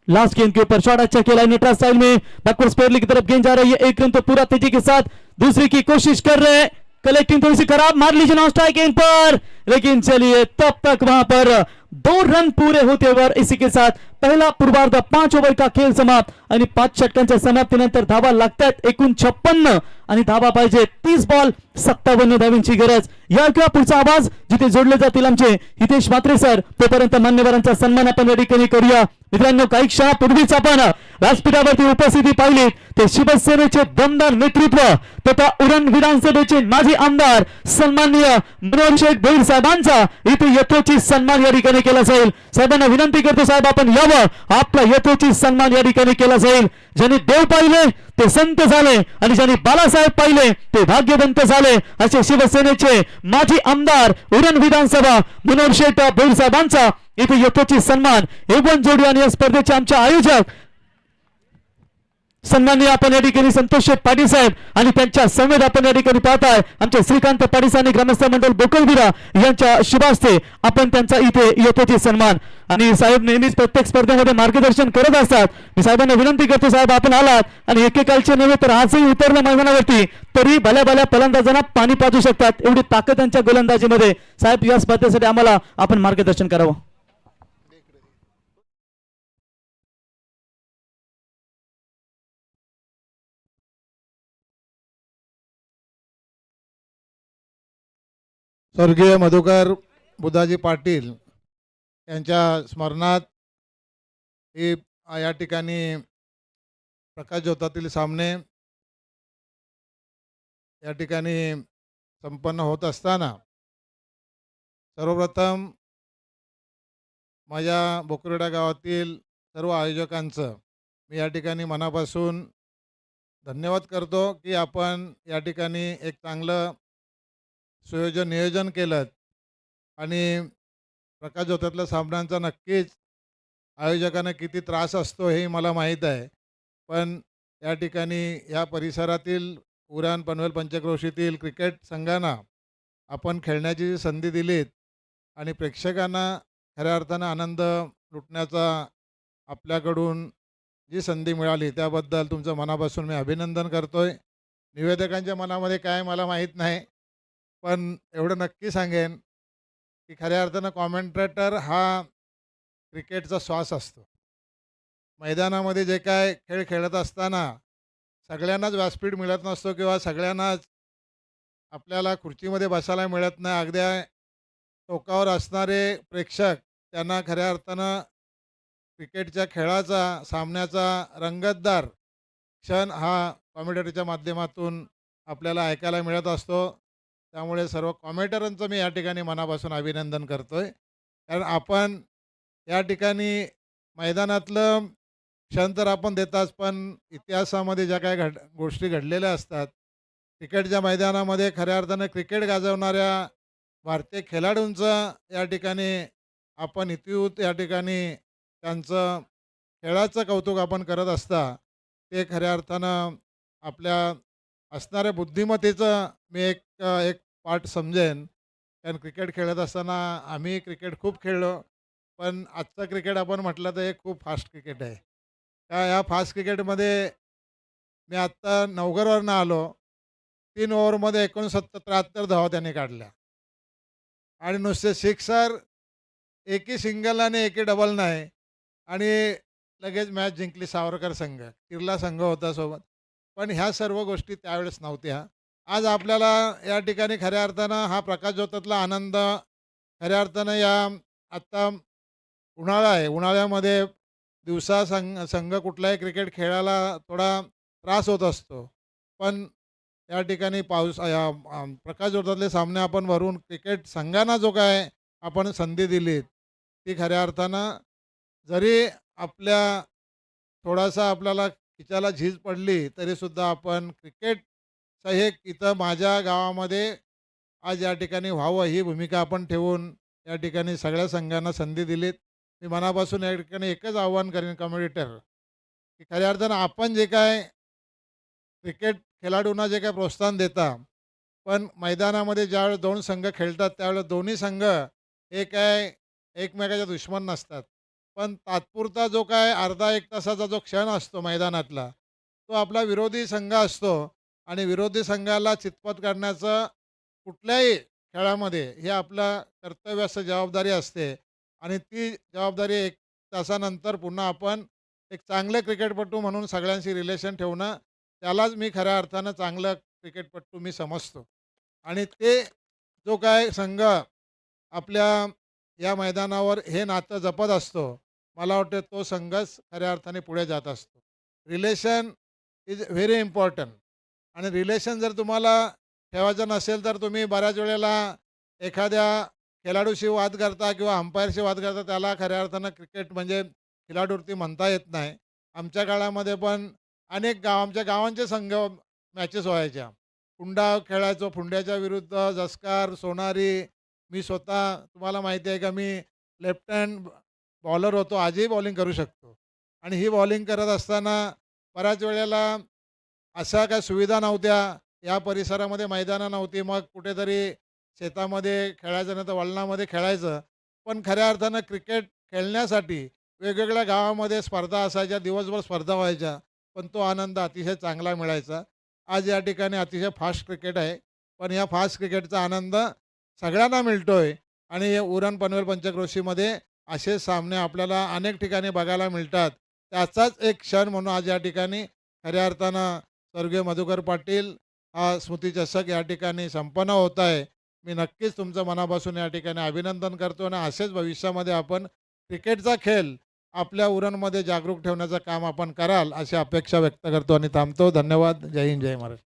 लास्ट गेंद के ऊपर शॉट अच्छा खेला नेट्रा स्टाइल में, बैकवर्ड स्पेयर की तरफ गेंद जा रही है। 1 रन तो पूरा तेजी के साथ दूसरी की कोशिश कर रहे हैं, कलेक्टिंग थोड़ी सी खराब, मार लीजिए नॉन स्ट्राइक गेंद पर, लेकिन चलिए तब तक वहां पर 2 रन पूरे होते हुए इसी के साथ पहिला पूर्वार्ध 5 ओव्हर का खेळ समाप्त आणि 5 षटकांच्या समाप्तीनंतर धावा लागतात एकूण 56 आणि धावा पाहिजे 30 बॉल 57 धावांची गरज। या किंवा पुढचा आवाज जिथे जोडले जातील आमचे हितेश म्हात्रे सर, तोपर्यंत मान्यवरांचा सन्मान आपण या ठिकाणी करूया। मित्रांनो काही क्षणापूर्वीच आपण व्यासपीठावरती उपस्थिती पाहिली ते शिवसेनेचे दमदार नेतृत्व तथा उरण विधानसभेचे माजी आमदार सन्माननीय मनोहर शेठ भोईर साहेबांचा इथे यथोचित सन्मान या ठिकाणी केला जाईल। साहेबांना विनंती करतो साहेब आपण यावं, आपला यथोचित सन्मान या ठिकाणी केला जाईल। ज्यांनी देव पाहिले ते संत झाले आणि ज्यांनी बाळासाहेब पाहिले ते भाग्यवंत झाले, असे शिवसेनेचे माजी आमदार उरण विधानसभा मनोहर शेठ भोईर साहेबांचा इथे यथोचित सन्मान। एवन जोडी आणि या स्पर्धेचे आमचे आयोजक सन्माननीय आपण या ठिकाणी संतोष शेठ पाटील साहेब आणि त्यांच्या संवेद आपण या ठिकाणी पाहताय आमचे श्रीकांत पाटील आणि ग्रामस्थ मंडळ बोकलविरा यांच्या शुभ हस्ते आपण त्यांचा इथे यथोचित सन्मान। आणि साहेब नेहमीच प्रत्येक स्पर्धेमध्ये मार्गदर्शन करत असतात। मी साहेबांना विनंती करतो साहेब आपण आलात आणि एकेकालचे नव्हे तर आजही उतरलं मैदानावरती तरी भल्या भल्या फलंदाजांना पाणी पाजू शकतात, एवढी ताकद त्यांच्या गोलंदाजीमध्ये। साहेब या स्पर्धेसाठी आम्हाला आपण मार्गदर्शन करावं। स्वर्गीय मधुकर बुधाजी पाटील यांच्या स्मरणात ही या ठिकाणी प्रकाश ज्योतातील सामने या ठिकाणी संपन्न होत असताना सर्वप्रथम माझ्या बोकुर्डा गावातील सर्व आयोजकांचं मी या ठिकाणी मनापासून धन्यवाद करतो की आपण या ठिकाणी एक चांगलं सुयोजन नियोजन केलं आणि प्रकाश ज्योतातल्या सामन्यांचा नक्कीच आयोजकांना किती त्रास असतो हे मला माहीत आहे, पण या ठिकाणी या परिसरातील उरण पनवेल पंचक्रोशीतील क्रिकेट संघांना आपण खेळण्याची जी संधी दिलीत आणि प्रेक्षकांना खऱ्या अर्थानं आनंद लुटण्याचा आपल्याकडून जी संधी मिळाली त्याबद्दल तुमचं मनापासून मी अभिनंदन करतोय. निवेदकांच्या मनामध्ये काय मला माहीत नाही, पण एवढं नक्की सांगेन की खऱ्या अर्थानं कॉमेंट्रेटर हा क्रिकेटचा श्वास असतो. मैदानामध्ये जे काय खेळ खेळत असताना सगळ्यांनाच व्यासपीठ मिळत नसतो किंवा सगळ्यांनाच आपल्याला खुर्चीमध्ये बसायला मिळत नाही. अगदी टोकावर असणारे प्रेक्षक त्यांना खऱ्या अर्थानं क्रिकेटच्या खेळाचा सामन्याचा रंगतदार क्षण हा कॉमेंटेटरच्या माध्यमातून आपल्याला ऐकायला मिळत असतो. त्यामुळे सर्व कॉमेंटेटरांचं मी या ठिकाणी मनापासून अभिनंदन करतोय. कारण आपण या ठिकाणी मैदानातलं क्षण तर आपण देताच, पण इतिहासामध्ये ज्या काय गोष्टी घडलेल्या असतात क्रिकेटच्या मैदानामध्ये खऱ्या अर्थानं क्रिकेट गाजवणाऱ्या भारतीय खेळाडूंचं या ठिकाणी आपण इतिवृत्त या ठिकाणी त्यांचं खेळाचं कौतुक आपण करत असता. ते खऱ्या अर्थानं आपल्या असणाऱ्या बुद्धिमत्तेचं मी एक एक पार्ट समजेन. कारण क्रिकेट खेळत असताना आम्ही क्रिकेट खूप खेळलो, पण आजचं क्रिकेट आपण म्हटलं तर हे खूप फास्ट क्रिकेट आहे. या फास्ट क्रिकेटमध्ये मी आत्ता नवघरवरनं आलो. 3 ओव्हरमध्ये 69-73 धावा त्यांनी काढल्या आणि नुसते सिक्सर, एकही सिंगल आणि एकही डबल नाही आणि लगेच मॅच जिंकली सावरकर संघ. किर्ला संघ होता सोबत. पण ह्या सर्व गोष्टी त्यावेळेस नव्हत्या. आज आपल्याला या ठिकाणी खऱ्या अर्थानं हा प्रकाशझोतातला आनंद खऱ्या अर्थानं या आत्ता उन्हाळा आहे. उन्हाळ्यामध्ये दिवसा संघ कुठलाही क्रिकेट खेळायला थोडा त्रास होत असतो. पण या ठिकाणी प्रकाशझोतातले सामने आपण भरून क्रिकेट संघांना जो काय आपण संधी दिलीत ती खऱ्या अर्थानं जरी आपल्या थोडासा आपल्याला खिचाला झीज पडली तरीसुद्धा आपण क्रिकेटचं हे इथं माझ्या गावामध्ये आज या ठिकाणी व्हावं ही भूमिका आपण ठेवून या ठिकाणी सगळ्या संघांना संधी दिलीत. मी मनापासून या ठिकाणी एकच आव्हान करेन कॉमेंटेटर की खऱ्या अर्थानं आपण जे काय क्रिकेट खेळाडूंना जे काय प्रोत्साहन देता, पण मैदानामध्ये ज्यावेळेस 2 संघ खेळतात त्यावेळेस दोन्ही संघ हे काय एकमेकाच्या दुश्मन नसतात. पण तात्पुरता जो काय अर्धा 1 तासाचा जो क्षण असतो मैदानातला तो आपला विरोधी संघ असतो आणि विरोधी संघाला चितपट करण्याचं कुठल्याही खेळामध्ये हे आपलं कर्तव्य असतं, जबाबदारी असते आणि ती जबाबदारी 1 तासानंतर पुन्हा आपण एक चांगले क्रिकेटपटू म्हणून सगळ्यांशी रिलेशन ठेवणं त्यालाच मी खऱ्या अर्थानं चांगलं क्रिकेटपटू मी समजतो. आणि ते जो काय संघ आपल्या या मैदानावर हे नातं जपत असतो मला वाटतं तो संघच खऱ्या अर्थाने पुढे जात असतो. रिलेशन इज व्हेरी इम्पॉर्टंट आणि रिलेशन जर तुम्हाला ठेवायचं नसेल तर तुम्ही बऱ्याच वेळेला एखाद्या खेळाडूशी वाद करता किंवा अंपायरशी वाद करता, त्याला खऱ्या अर्थानं क्रिकेट म्हणजे खेळाडूवरती म्हणता येत नाही. आमच्या काळामध्ये पण अनेक आमच्या गावांचे संघ मॅचेस व्हायच्या. फुंडा खेळायचो, फुंड्याच्या विरुद्ध जसकार, सोनारी. मी स्वतः तुम्हाला माहिती आहे का मी लेफ्ट हँड बॉलर होतो, आजही बॉलिंग करू शकतो. आणि ही बॉलिंग करत असताना बऱ्याच वेळेला अशा काय सुविधा नव्हत्या, या परिसरामध्ये मैदानं नव्हती, मग कुठेतरी शेतामध्ये खेळायचं नाही तर वळणामध्ये खेळायचं. पण खऱ्या अर्थानं क्रिकेट खेळण्यासाठी वेगवेगळ्या गावामध्ये स्पर्धा असायच्या, दिवसभर स्पर्धा व्हायच्या, पण तो आनंद अतिशय चांगला मिळायचा. आज या ठिकाणी अतिशय फास्ट क्रिकेट आहे, पण या फास्ट क्रिकेटचा आनंद सगळ्यांना मिळतो आहे आणि हे उरण पनवेल पंचक्रोशीमध्ये असे सामने आपल्याला अनेक ठिकाणी बघायला मिळतात. त्याचाच एक क्षण म्हणून आज या ठिकाणी खऱ्या अर्थानं स्वर्गीय मधुकर पाटील हा स्मृतिचषक या ठिकाणी संपन्न होत आहे. मी नक्कीच तुमचं मनापासून या ठिकाणी अभिनंदन करतो आणि असेच भविष्यामध्ये आपण क्रिकेटचा खेळ आपल्या उरणमध्ये जागरूक ठेवण्याचं काम आपण कराल अशी अपेक्षा व्यक्त करतो आणि थांबतो. धन्यवाद. जय हिंद, जय महाराष्ट्र.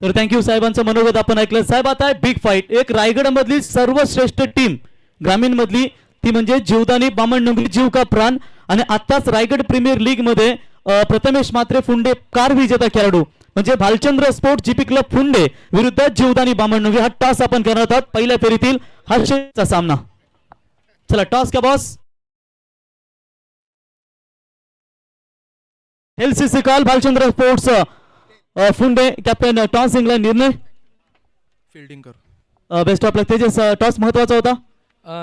तर थँक्यू. साहेबांचं मनोगत आपण ऐकलं. साहेब, आता आहे बिग फाईट. एक रायगडमधली सर्वश्रेष्ठ टीम ग्रामीण मधली ती म्हणजे जीवदानी बामणडोंगरी, जीव का प्राण. आणि आत्ताच रायगड प्रीमियर लीग मध्ये प्रथमेश मात्रे फुंडे कार विजेता खेळाडू म्हणजे भालचंद्र स्पोर्ट जीपी क्लब फुंडे विरुद्ध जीवदानी बामणडोंगरी हा टॉस आपण करणार आहोत. पहिल्या फेरीतील हा शेवटचा सामना. चला टॉस का boss. LCC call. Bhalchandra sports Phunde captain toss इंग्लंड. निर्णय फील्डिंग करो. Best of luck Tejas. Toss महत्वाचा होता.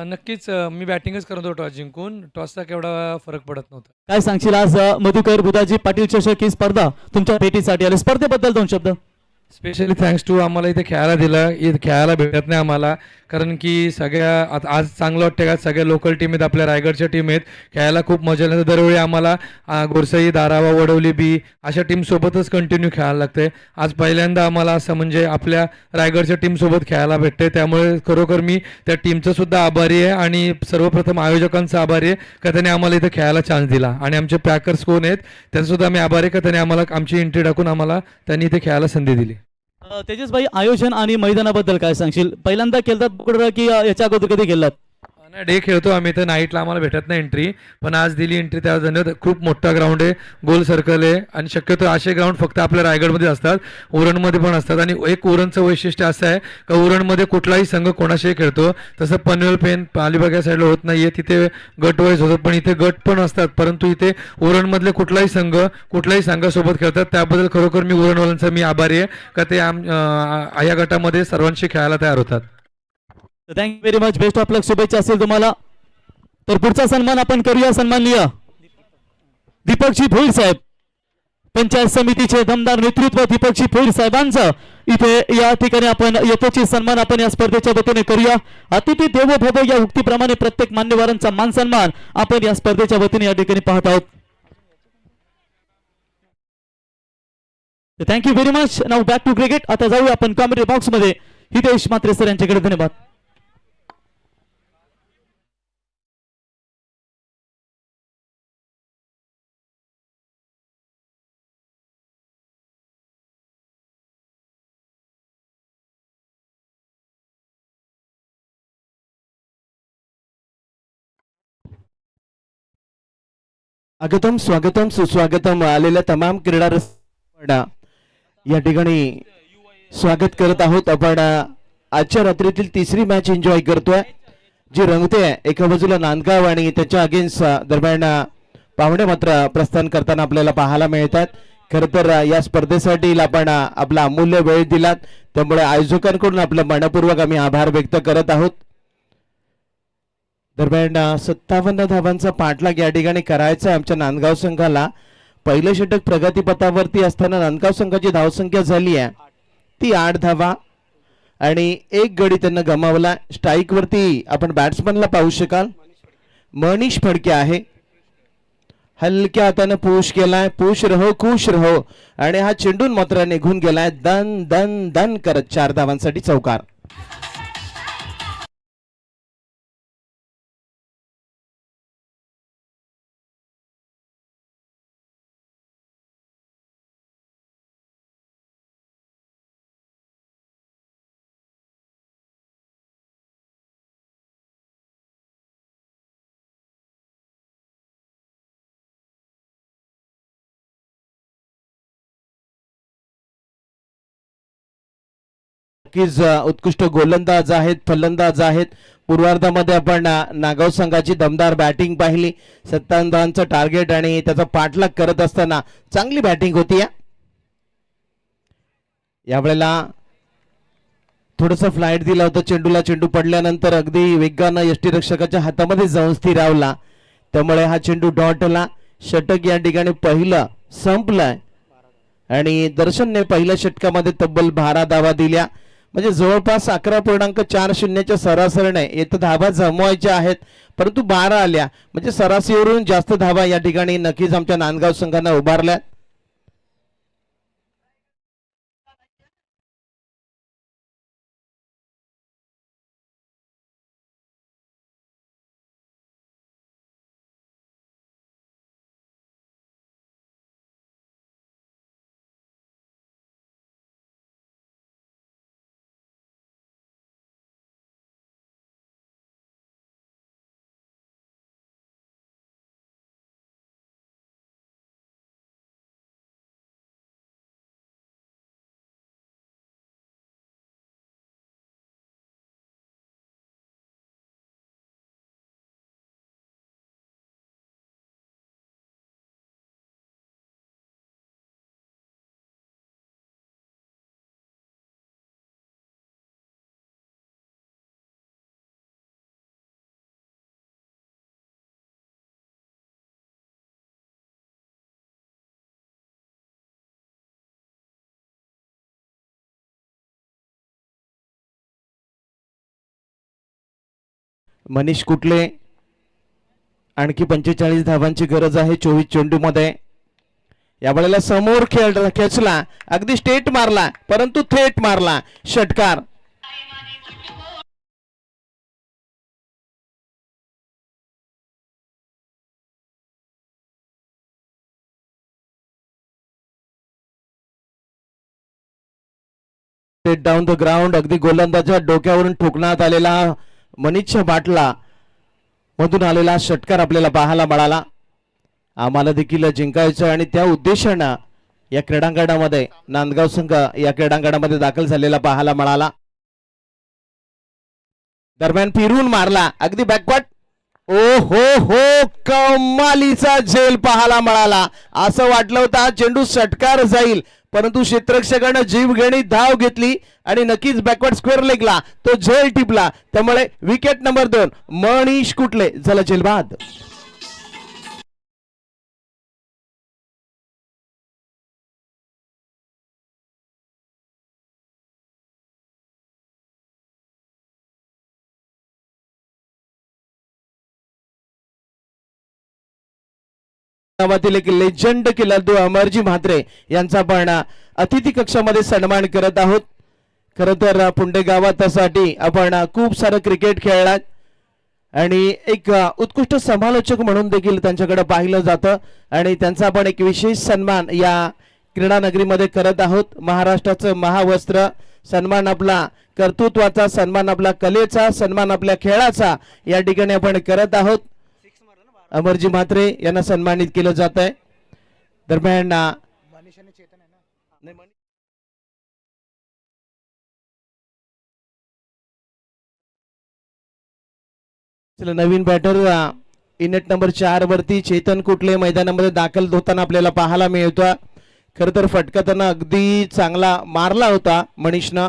नक्कीच मी बॅटिंगच करत होतो टॉस जिंकून. टॉसचा केवढा फरक पडत नव्हता. काय सांगशील आज मधुकर बुधाजी पाटील चषक ही स्पर्धा तुमच्या भेटीसाठी आली. स्पर्धेबद्दल 2 शब्द. स्पेशली थँक्स टू आम्हाला इथे खेळायला दिलं. इथे खेळायला भेटत नाही आम्हाला, कारण की सगळ्या आज चांगलं वाटतं का सगळ्या लोकल टीम आहेत, आपल्या रायगडच्या टीम आहेत. खेळायला खूप मजा येते. दरवेळी आम्हाला गोरसई, धारावा, वडवली बी अशा टीमसोबतच कंटिन्यू खेळायला लागते. आज पहिल्यांदा आम्हाला असं म्हणजे आपल्या रायगडच्या टीमसोबत खेळायला भेटते. त्यामुळे खरोखर मी त्या टीमचं सुद्धा आभारी आहे आणि सर्वप्रथम आयोजकांचा आभारी आहे का त्यांनी आम्हाला इथे खेळायला चान्स दिला. आणि आमचे पॅकर्स कोण आहेत त्यांचासुद्धा आम्ही आभारी आहे का त्यांनी आम्हाला आमची एंट्री टाकून आम्हाला त्यांनी इथे खेळायला संधी दिली. तेजस भाई, आयोजन आणि मैदानाबद्दल काय सांगशील. पहिल्यांदा केलतात बुकडर की याच्या अगोदर कधी गेलात. नाही, डे खेळतो आम्ही तर नाईटला आम्हाला भेटत नाही एंट्री, पण आज दिली एंट्री त्यावर धन्यवाद. खूप मोठा ग्राउंड आहे, गोल सर्कल आहे आणि शक्यतो असे ग्राउंड फक्त आपल्या रायगडमध्ये असतात, उरणमध्ये पण असतात. आणि एक उरणचं वैशिष्ट्य असं आहे का उरणमध्ये कुठलाही संघ कोणाशीही खेळतो. तसं पनवेल पेन अलिबाग या साईडला होत नाही आहे, तिथे गट वाईज होतात, पण इथे गट पण असतात. परंतु इथे उरणमधले कुठलाही संघ कुठल्याही संघासोबत खेळतात. त्याबद्दल खरोखर मी उरणवाल्यांचा मी आभारी आहे का ते या गटामध्ये सर्वांशी खेळायला तयार होतात. Thank you very much. Best of luck. शुभेच्छा असेल तुम्हाला. तर पुढचा सन्मान आपण करूया. सन्माननीय दीपकजी भोईर साहेब, पंचायत समितीचे दमदार नेतृत्व दीपकजी भोईर साहेबांचं इथे या ठिकाणी आपण यथोचित सन्मान आपण या स्पर्धेच्या वतीने करूया. अतिथी देवो भव या उक्तीप्रमाणे प्रत्येक मान्यवरांचा मान सन्मान आपण या स्पर्धेच्या वतीने या ठिकाणी पाहत आहोत. Thank you very much. Now back to cricket. आता जाऊया आपण कॉमेडी बॉक्स मध्ये. हितेश मात्रे सर यांच्याकडे. धन्यवाद. स्वागतम स्वागतम सुस्वागतम. आलेल्या तमाम क्रीडा या ठिकाणी स्वागत करत आहोत आपण. आजच्या रात्रीतील तिसरी मॅच एन्जॉय करतोय जी रंगते. एका बाजूला नांदगाव आणि त्याच्या अगेन्स्ट दरम्यान पाहुणे मात्र प्रस्थान करताना आपल्याला पाहायला मिळतात. खर तर या स्पर्धेसाठी आपण आपला अमूल्य वेळ दिलात, त्यामुळे आयोजकांकडून आपलं मनपूर्वक आम्ही आभार व्यक्त करत आहोत. दरम्यान 57 धावांचा पाठलाग या ठिकाणी करायचा आहे आमच्या नांदगाव संघाला. पहिलं षटक प्रगतीपथावरती असताना नांदगाव संघाची धावसंख्या झाली आहे ती 8 धावा आणि 1 गडी त्यांना गमावला. स्ट्राईक वरती आपण बॅट्समनला पाहू शकाल, मनीष फडके आहे. हलक्या हाताने पुश केलाय, पुश रहो खुश रहो, आणि हा चेंडून मात्र निघून गेलाय दन दन दन करत 4 धावांसाठी चौकार. नक्कीच उत्कृष्ट गोलंदाज आहेत, फलंदाज आहेत. पूर्वार्धामध्ये आपण नागाव संघाची दमदार बॅटिंग पाहिली. 57 धावांचं टार्गेट आणि त्याचा पाठलाग करत असताना चांगली बॅटिंग होती. यावेळेला थोडंसं फ्लाईट दिला होता चेंडूला. चेंडू पडल्यानंतर अगदी वेगानं यष्टीरक्षकाच्या हातामध्ये जाऊन स्थिरावला, त्यामुळे हा चेंडू डॉटला. षटक या ठिकाणी पहिलं संपलंय आणि दर्शनने पहिल्या षटकामध्ये तब्बल 12 धावा दिल्या. म्हणजे जवळपास 11.40च्या सरासरीने येतं धावा जमवायच्या आहेत, परंतु 12 आल्या, म्हणजे सरासरीवरून जास्त धावा या ठिकाणी नक्कीच आमच्या नांदगाव संघानं उभारल्या. मनीष कुटले आणखी 45 धावांची गरज आहे 24 चेंडूमध्ये. यावेळेला समोर खेचला, अगदी स्टेट मारला, परंतु थेट मारला षटकार. डाऊन द ग्राउंड, अगदी गोलंदाजा डोक्यावरून ठोकण्यात आलेला मनीषच्या बाटला मधून आलेला षटकार आपल्याला पाहायला मिळाला. आम्हाला देखील जिंकायचं आणि त्या उद्देशानं या क्रीडांगणामध्ये नांदगाव संघ या क्रीडांगणामध्ये दाखल झालेला पाहायला मिळाला. दरम्यान फिरून मारला, अगदी बॅकवर्ड. ओ हो हो, कमालीचा झेल पाहायला मिळाला. असं वाटलं होतं हा चेंडू षटकार जाईल, परंतु क्षेत्ररक्षकानं जीवघेणी धाव घेतली आणि नक्कीच बॅकवर्ड स्क्वेअर लेगला तो झेल टिपला. त्यामुळे विकेट नंबर 2 मनीष कुटले झाला झेलबाद. गावातील एक लेजंड खेळाडू अमरजी म्हात्रे यांचा आपण अतिथी कक्षामध्ये सन्मान करत आहोत. खरं तर पुंडे गावासाठी आपण खूप सारं क्रिकेट खेळलात आणि एक उत्कृष्ट समालोचक म्हणून देखील त्यांच्याकडे पाहिलं जातं आणि त्यांचा आपण एक विशेष सन्मान या क्रीडा नगरीमध्ये करत आहोत. महाराष्ट्राचं महावस्त्र सन्मान, आपला कर्तृत्वाचा सन्मान, आपला कलेचा सन्मान, आपल्या खेळाचा या ठिकाणी आपण करत आहोत. अमरजी म्हात्रे यांना सन्मानित केलं जात आहे. दरम्यान नवीन बॅटर इनेट नंबर 4 वरती चेतन कुटले मैदानामध्ये दाखल होताना आपल्याला पाहायला मिळतो. खर तर फटका त्यांना अगदी चांगला मारला होता मनीषनं,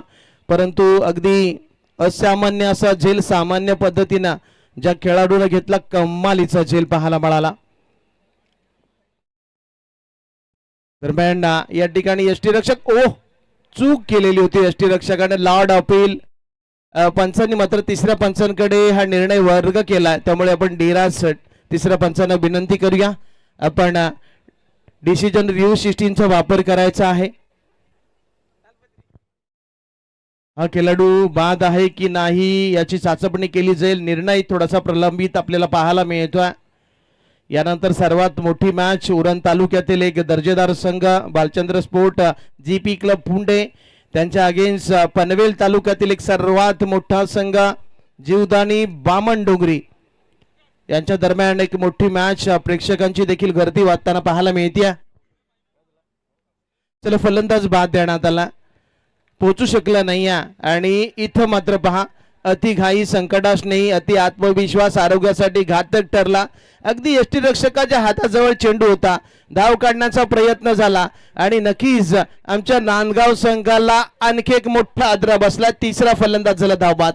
परंतु अगदी असामान्य असा झेल सामान्य पद्धतीनं ज्या खेळाडूने घेतला कमालीचा झेल पाहायला मिळाला. दरम्यान या ठिकाणी यष्टीरक्षक चूक केलेली होती यष्टीरक्षकाने. लॉर्ड अपील पंचांनी मात्र तिसऱ्या पंचांकडे हा निर्णय वर्ग केला, त्यामुळे आपण डिराज तिसऱ्या पंचांना विनंती करूया, आपण डिसिजन रिव्ह्यू सिस्टीमचा वापर करायचा आहे. हा खेळाडू बाद आहे की नाही याची चाचपणी केली जाईल. निर्णय थोडासा प्रलंबित आपल्याला पाहायला मिळतोय. यानंतर सर्वात मोठी मॅच उरण तालुक्यातील एक दर्जेदार संघ Balchandra sport GP club Punde त्यांच्या अगेन्स्ट पनवेल तालुक्यातील एक सर्वात मोठा संघ जीवदानी बामण डोंगरी यांच्या दरम्यान एक मोठी मॅच प्रेक्षकांची देखील गर्दी वाटताना पाहायला मिळते. चला, फलंदाज बाद देण्यात आला, पोहोचू शकला नाही आणि इथं मात्र पहा अति घाई संकटाश नाही, अति आत्मविश्वास आरोग्यासाठी घातक ठरला. अगदी यष्टीरक्षकाच्या हाताजवळ चेंडू होता, धाव काढण्याचा प्रयत्न झाला आणि नक्कीच आमच्या नांदगाव संघाला आणखी एक मोठा आदरा बसला. तिसरा फलंदाज झाला धावबाद.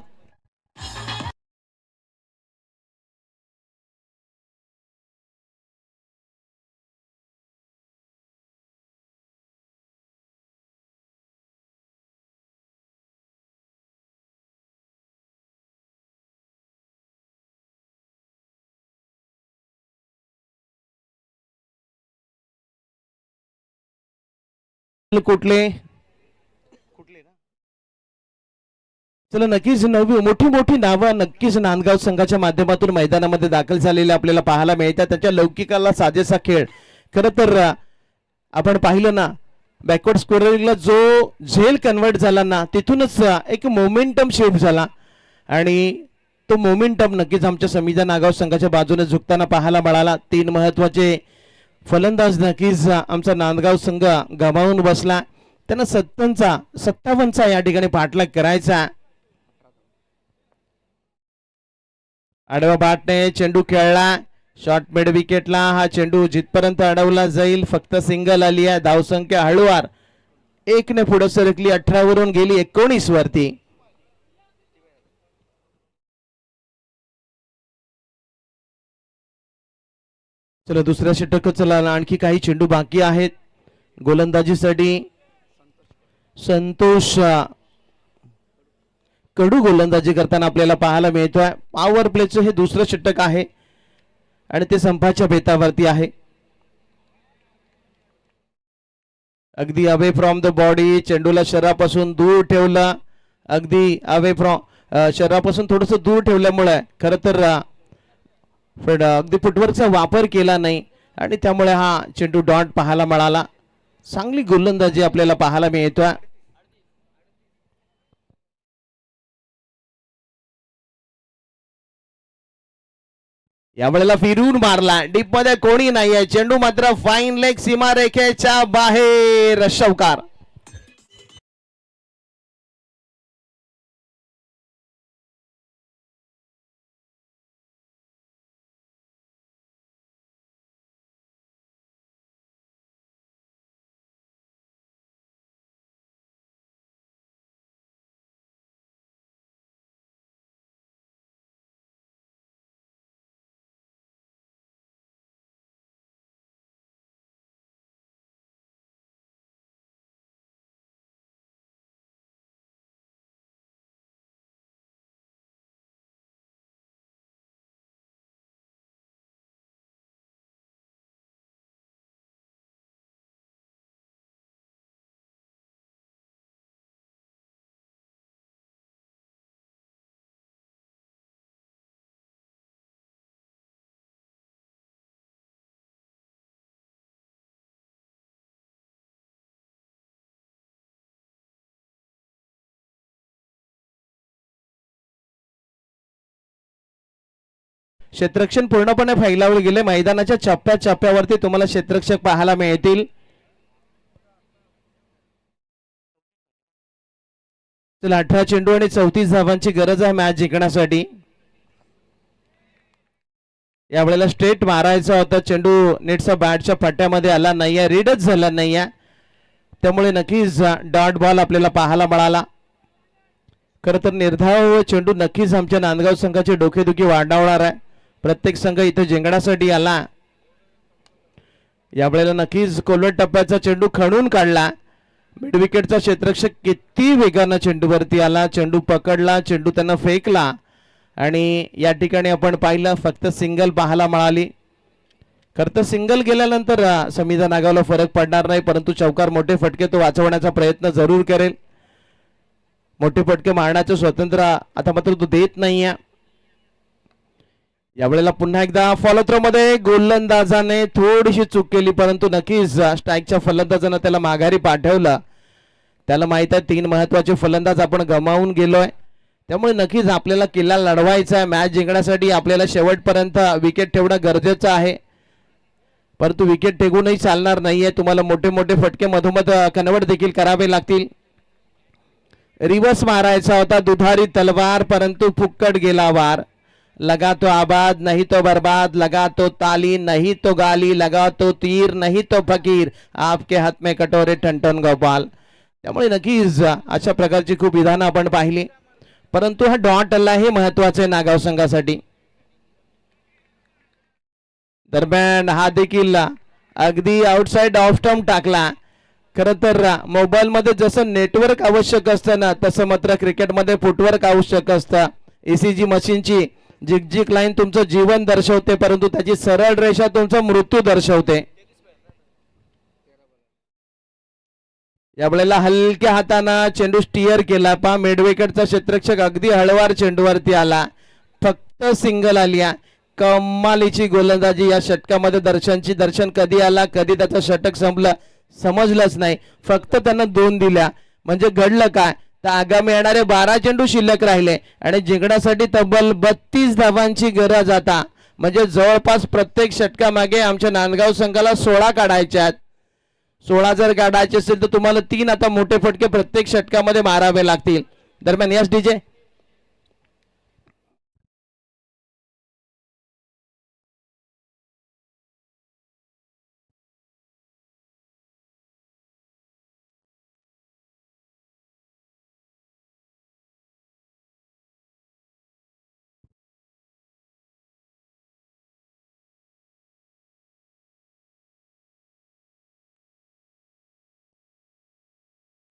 कुठले चला, नक्कीच मोठी मोठी नावं नक्कीच नांदगाव संघाच्या माध्यमातून मैदानामध्ये दाखल झालेले आपल्याला पाहायला मिळतात. त्याच्या लौकिकाला साजेसा खेळ. खरं तर आपण पाहिलं ना, बॅकवर्ड स्कोरिंगला जो झेल कन्वर्ट झाला ना, तिथूनच एक मोमेंटम शेप झाला आणि तो मोमेंटम नक्कीच आमच्या समिधा नागाव संघाच्या बाजूने झुकताना पाहायला मिळाला. 3 महत्वाचे फलंदाज नक्कीच आमचा नांदगाव संघ गमावून बसला. त्यांना 57चा या ठिकाणी पाठलाग करायचा. आडवा बॅटने चेंडू खेळला, शॉर्ट मिड विकेटला हा चेंडू जिथपर्यंत अडवला जाईल. फक्त सिंगल आली आहे. धावसंख्या हळूवार 1 ने पुढे सरकली, 18 वरून गेली 19 वरती. चला, दुसऱ्या षटकाला आणखी काही चेंडू बाकी आहेत. गोलंदाजीसाठी संतोष कडू गोलंदाजी करताना आपल्याला पाहायला मिळतोय. पॉवर प्लेचं हे दुसरं षटक आहे आणि ते संपाच्या बेतावरती आहे. अगदी अवे फ्रॉम द बॉडी, चेंडूला शरीरापासून दूर ठेवलं. अगदी अवे फ्रॉम शरीरापासून थोडस दूर ठेवल्यामुळे खरं तर अगदी फुटवर्कचा वापर केला नाही आणि त्यामुळे हा चेंडू डॉट पाहायला मिळाला. चांगली गोलंदाजी आपल्याला पाहायला मिळतोय. यावेळेला फिरून मारला, डीप मध्ये कोणी नाहीये, चेंडू मात्र फाईन लेग सीमारेखेच्या बाहेर. षटकार. क्षेत्ररक्षण पूर्णपणे फैलावले गेले. मैदानाच्या चप्प्यावरती तुम्हाला क्षेत्ररक्षक पाहायला मिळतील. चला 18 चेंडू आणि 34 धावांची गरज आहे मॅच जिंकण्यासाठी. यावेळेला स्ट्रेट मारायचा होता, चेंडू नेटचा बॅटच्या पट्ट्यामध्ये आला नाहीये, रीडच झाला नाहीये, त्यामुळे नक्कीच डॉट बॉल आपल्याला पाहायला मिळाला. खरं तर निर्धाव चेंडू नक्कीच आमच्या नांदगाव संघाची डोकेदुखी वाढवणार आहे. प्रत्येक संघ इथे जिंकण्यासाठी आला. यावेळेला नक्कीच कोलवट टप्प्याचा चेंडू खणून काढला. मिड विकेटचा क्षेत्ररक्षक किती वेगानं चेंडूवरती आला, चेंडू पकडला, चेंडू त्यांना फेकला आणि या ठिकाणी आपण पाहिलं फक्त सिंगल पाहायला मिळाली. खरं तर सिंगल गेल्यानंतर समिधा नागावला फरक पडणार नाही, परंतु चौकार मोठे फटके तो वाचवण्याचा प्रयत्न जरूर करेल. मोठे फटके मारण्याचं स्वातंत्र्य आता मात्र तो देत नाहीये. यावेळेला पुन्हा एकदा फॉलो थ्रो मध्ये गोलंदाजाने थोडीशी चूक केली, परंतु नक्कीच स्ट्राईकच्या फलंदाजानं त्याला माघारी पाठवलं. त्याला माहित आहे 3 महत्वाचे फलंदाज आपण गमावून गेलोय, त्यामुळे नक्कीच आपल्याला किल्ला लढवायचा आहे. मॅच जिंकण्यासाठी आपल्याला शेवटपर्यंत विकेट ठेवणं गरजेचं आहे, परंतु विकेट टेकूनही चालणार नाहीये. तुम्हाला मोठे मोठे फटके मधोमध कन्वर्ट देखील करावे लागतील. रिवर्स मारायचा होता दुधारी तलवार, परंतु फुक्कट गेला वार. लगा तो आबाद नहीं तो बर्बाद, लगा तो ताली नहीं तो गाली, लगा तो तीर नहीं तो फकीर, आपके हात में कटोरे ठणठण गोपाल. त्यामुळे नक्कीच अशा प्रकारची खूप विधानं आपण पाहिली, परंतु हा डॉट आला हे महत्वाचे नागाव संघासाठी. दरम्यान हा देखील अगदी आउटसाइड ऑफ स्टंप टाकला. खरं तर मोबाईल मध्ये जसं नेटवर्क आवश्यक असतं ना, तसं मात्र क्रिकेटमध्ये फुटवर्क आवश्यक असतं. ECG मशीनची झिकझिक लाईन तुमचं जीवन दर्शवते, परंतु त्याची सरळ रेषा तुमचा मृत्यू दर्शवते. यावेळेला हलक्या हाताने चेंडू स्टिअर केला. पा मिडविकेटचा क्षेत्ररक्षक अगदी हळवार चेंडूवरती आला, फक्त सिंगल आली. कमालीची गोलंदाजी या षटकामध्ये. दर्शन कधी आला, कधी त्याचं षटक संपलं समजलंच नाही. फक्त त्यांना 2 दिल्या म्हणजे घडलं काय, तर आगामी येणारे 12 चेंडू शिल्लक राहिले आणि जिंकण्यासाठी तब्बल 32 धावांची गरज आता. म्हणजे जवळपास प्रत्येक षटकामागे आमच्या नांदगाव संघाला 16 काढायचे आहेत. 16 जर काढायचे असेल तर तुम्हाला 3 आता मोठे फटके प्रत्येक षटकामध्ये मारावे लागतील. दरम्यान यस डीजे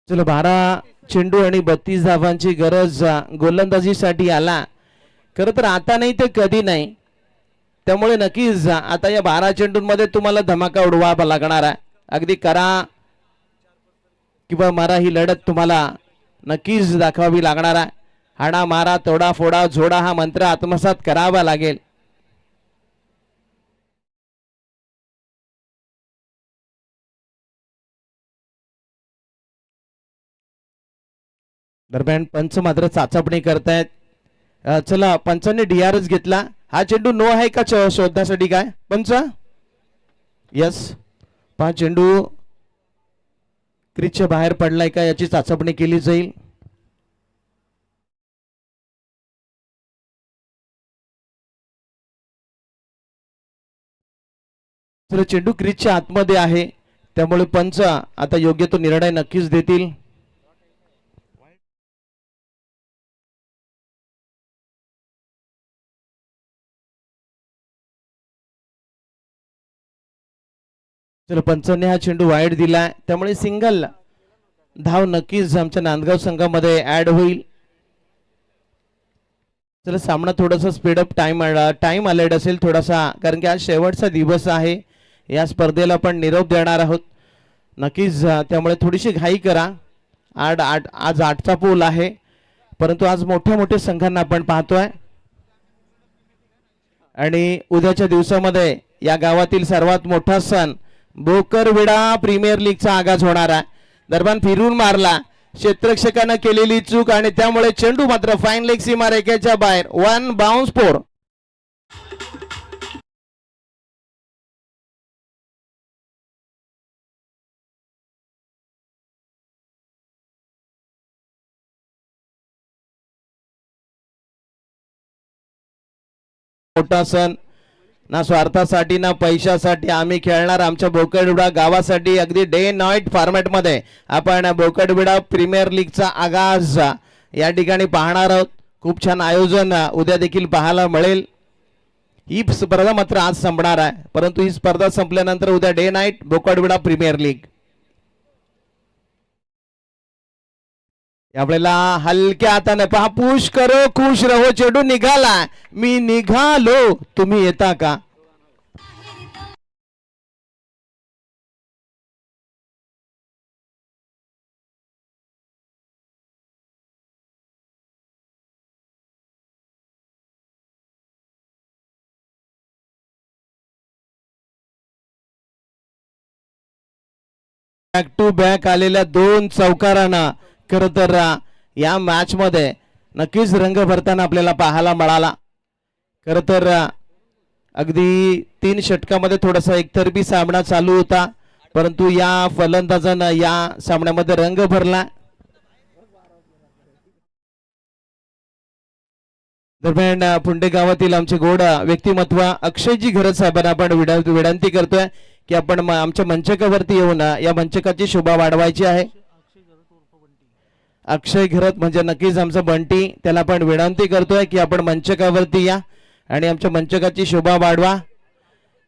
चलो 12 चेंडू आणि 32 धावांची गरज गोलंदाजीसाठी आला. खरं तर आता नाही ते कधी नाही. त्यामुळे नक्कीच आता या 12 चेंडूंमध्ये तुम्हाला धमाका उडवावा लागणार आहे. अगदी करा किंवा मारा ही लढत तुम्हाला नक्कीच दाखवावी लागणार आहे. हाडा मारा तोडा फोडा जोडा हा मंत्र आत्मसात करावा लागेल. दरम्यान पंच मात्र चाचपणी करतायत. चला पंचांनी डीआरच घेतला. हा चेंडू नो आहे का शोधण्यासाठी काय पंच? यस. पहा चेंडू क्रिजच्या बाहेर पडलाय का याची चाचपणी केली जाईल. तर चेंडू क्रिजच्या आतमध्ये आहे त्यामुळे पंच आता योग्य तो निर्णय नक्कीच देतील. चला पंचांनी हा चेंडू वाईड दिलाय त्यामुळे सिंगल धाव नक्कीच आमच्या नांदगाव संघामध्ये ऍड होईल. चला सामना थोडासा स्पीडअप टाइम अलर्ट असेल थोडासा, कारण की आज शेवटचा दिवस आहे. या स्पर्धेला आपण निरोप देणार आहोत नक्कीच, त्यामुळे थोडीशी घाई करा. आज 8चा पोल आहे, परंतु आज मोठ्या मोठ्या संघांना आपण पाहतोय आणि उद्याच्या दिवसामध्ये या गावातील सर्वात मोठा सण बोकरविडा प्रीमियर लीगचा आगाज होणार आहे. दरम्यान फिरून मारला, क्षेत्ररक्षकानं केलेली चूक आणि त्यामुळे चेंडू मात्र फाईन लेग सीमा रेखेच्या बाहेर. 1 बाउन्स 4. मोठा सण ना स्वार्थासाठी ना पैशासाठी आम्ही खेळणार आमच्या बोकडविडा गावासाठी. अगदी डे नाईट फॉर्मॅट मध्ये आपण बोकडविडा प्रीमियर लीगचा आगाज या ठिकाणी पाहणार आहोत. खूप छान आयोजन उद्या देखील पाहायला मिळेल. ही स्पर्धा मात्र आज संपणार आहे, परंतु ही स्पर्धा संपल्यानंतर उद्या डे नाईट बोकडविडा प्रीमियर लीग. यावेळेला हलक्या हाताने पहा, पुश करो खुश रहो. चेंडू निघाला, मी निघालो तुम्ही येता का. बॅक टू बॅक आलेल्या 2 चौकारांना खर तर या मॅच मध्ये नक्कीच रंग भरताना आपल्याला पाहायला मिळाला. खर तर अगदी 3 षटकामध्ये थोडासा एकतर्फी सामना चालू होता, परंतु या फलंदाजानं या सामन्यामध्ये रंग भरला. दरम्यान पुंडे गावातील आमचे गोड व्यक्तिमत्व अक्षयजी घरत साहेबांना आपण विनंती करतोय की आपण आमच्या मंचकावरती येऊन या मंचकाची शोभा वाढवायची आहे. अक्षय घरत म्हणजे नक्कीच आमचा बंटी, त्याला आपण विनंती करतोय की आपण मंचकावरती या आणि आमच्या मंचकाची शोभा वाढवा.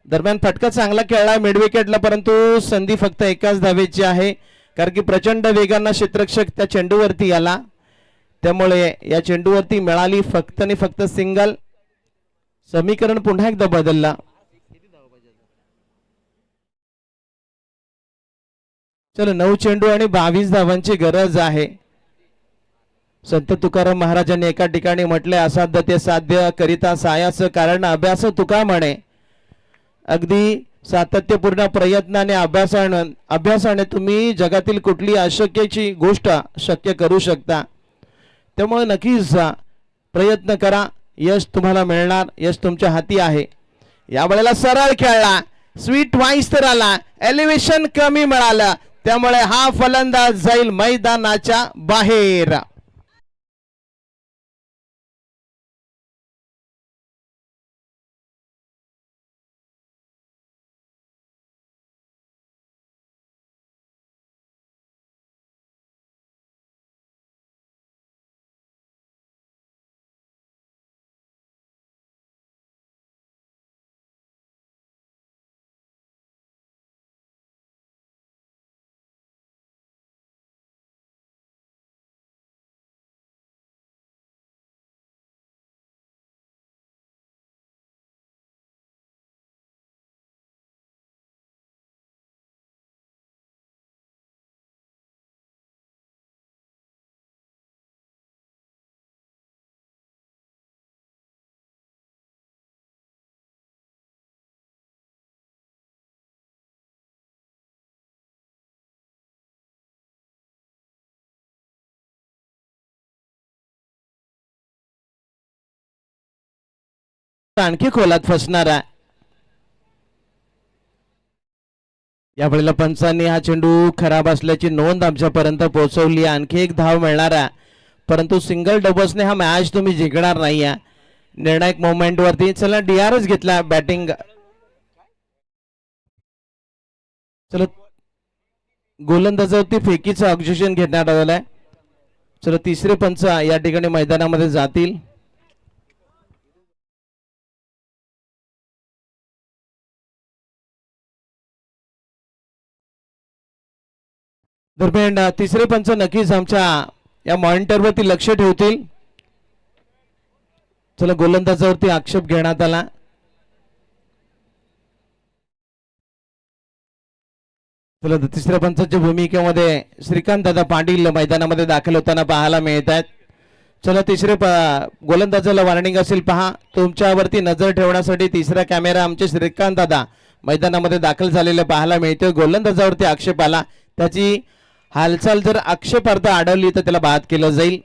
दरम्यान फटका चांगला खेळला मिड विकेटला, परंतु संधी फक्त एकाच धावेची आहे, कारण की प्रचंड वेगानं क्षेत्ररक्षक त्या चेंडूवरती आला, त्यामुळे या चेंडूवरती मिळाली फक्त आणि फक्त सिंगल. समीकरण पुन्हा एकदा बदलला. चलो 9 चेंडू आणि 22 धावांची गरज आहे. संत तुकाराम महाराजांनी एका ठिकाणी म्हटले, असाध्य ते साध्य करिता सायास कारण अभ्यास तुका म्हणे. अगदी सातत्यपूर्ण प्रयत्नाने अभ्यासाने तुम्ही जगातील कुठली अशक्यची गोष्ट शक्य करू शकता. त्यामुळे नक्कीच प्रयत्न करा, यश तुम्हाला मिळणार, यश तुमच्या हाती आहे. यावेळेला सरळ खेळला, स्वीट वाईस तर आला, एलिव्हेशन कमी मिळालं, त्यामुळे हा फलंदाज जाईल मैदानाच्या बाहेर. आणखी खोलात फसणार आहे. यावेळेला पंचांनी हा चेंडू खराब असल्याची नोंद आमच्यापर्यंत पोहोचवली. आणखी एक धाव मिळणार आहे, परंतु सिंगल डबल्सने हा मॅच तुम्ही जिंकणार नाही आहे. निर्णायक मोमेंट वरती चला डीआरच घेतला बॅटिंग. चला गोलंदाजावरती फेकीचं ऑब्जेक्शन घेण्यात आलेलं आहे. चला तिसरे पंच या ठिकाणी मैदानामध्ये जातील. दरम्यान तिसरे पंच नक्कीच आमच्या या मॉनिटरवरती लक्ष ठेवतील. चला गोलंदाजावरती आक्षेप घेण्यात आला. चला तिसऱ्या पंचाच्या भूमिकेमध्ये श्रीकांत दादा पाटील मैदानामध्ये दाखल होताना पाहायला मिळत आहेत. चला तिसरे गोलंदाजाला वॉर्निंग असेल पहा. तुमच्यावरती नजर ठेवण्यासाठी तिसरा कॅमेरा आमचे श्रीकांत दादा मैदानामध्ये दाखल झालेले पाहायला मिळतोय. गोलंदाजावरती आक्षेप आला, त्याची हालचाल जर आक्षेपार्थ आढळली तर त्याला बाद केलं जाईल.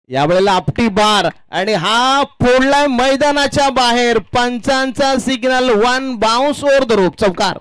यावेळेला आपटी बार आणि हा फोडलाय मैदानाच्या बाहेर. पंचांचा signal, one bounce over the rope, चौकार.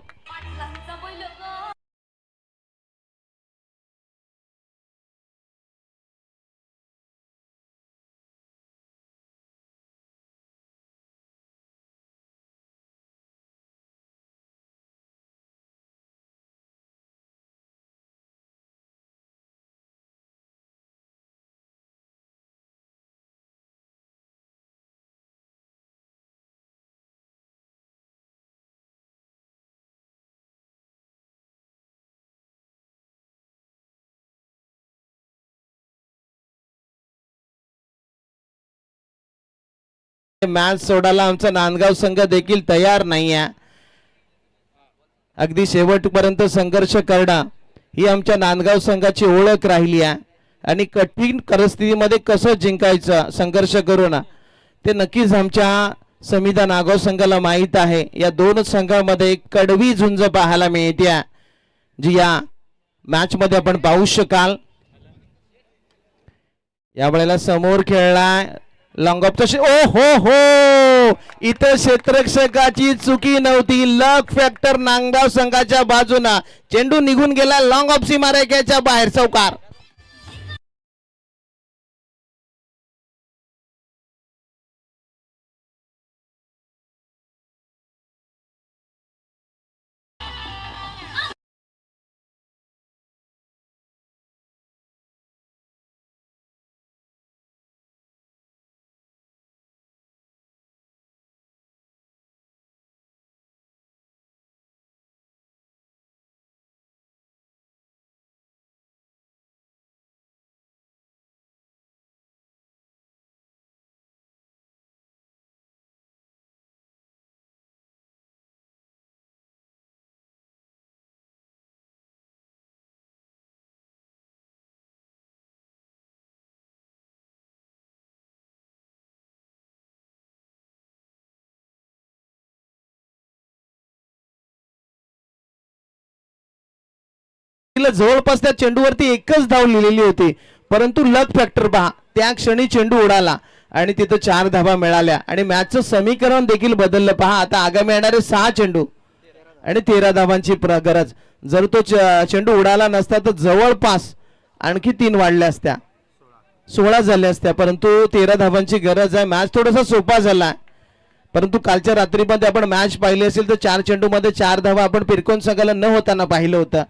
मॅच सोडायला आमचा नांदगाव संघ देखील तयार नाही आहे. अगदी शेवटपर्यंत संघर्ष करणं ही आमच्या नांदगाव संघाची ओळख राहिली आहे. आणि कठीण परिस्थितीमध्ये कसं जिंकायचं संघर्ष करून ते नक्कीच आमच्या समिधा नागाव संघाला माहीत आहे. या दोन संघामध्ये कडवी झुंज पाहायला मिळते, जी या मॅच मध्ये आपण पाहू शकाल. यावेळेला समोर खेळलाय लॉंग ऑफ तशी, ओ हो हो, इथं क्षेत्ररक्षकाची चुकी नव्हती. लक फॅक्टर नांदगाव संघाच्या बाजूना. चेंडू निघून गेला लॉंग ऑफ सीमारेषेच्या बाहेर, चौकार. जवळपास त्या चेंडूवरती एकच धाव लिहिलेली होती, परंतु लक फॅक्टर पहा, त्या क्षणी चेंडू उडाला आणि तिथं 4 धावा मिळाल्या आणि मॅचचं समीकरण देखील बदललं. पहा आता आगामी येणारे 6 चेंडू आणि 13 धावांची गरज. जर तो चेंडू उडाला नसता तर जवळपास आणखी 3 वाढल्या असत्या, 16 झाल्या असत्या, परंतु 13 धावांची गरज आहे. मॅच थोडासा सोपा झाला, परंतु कालच्या रात्रीमध्ये आपण मॅच पाहिली असेल तर 4 चेंडूमध्ये 4 धावा आपण पिरकोन संघाला न होताना पाहिलं होतं.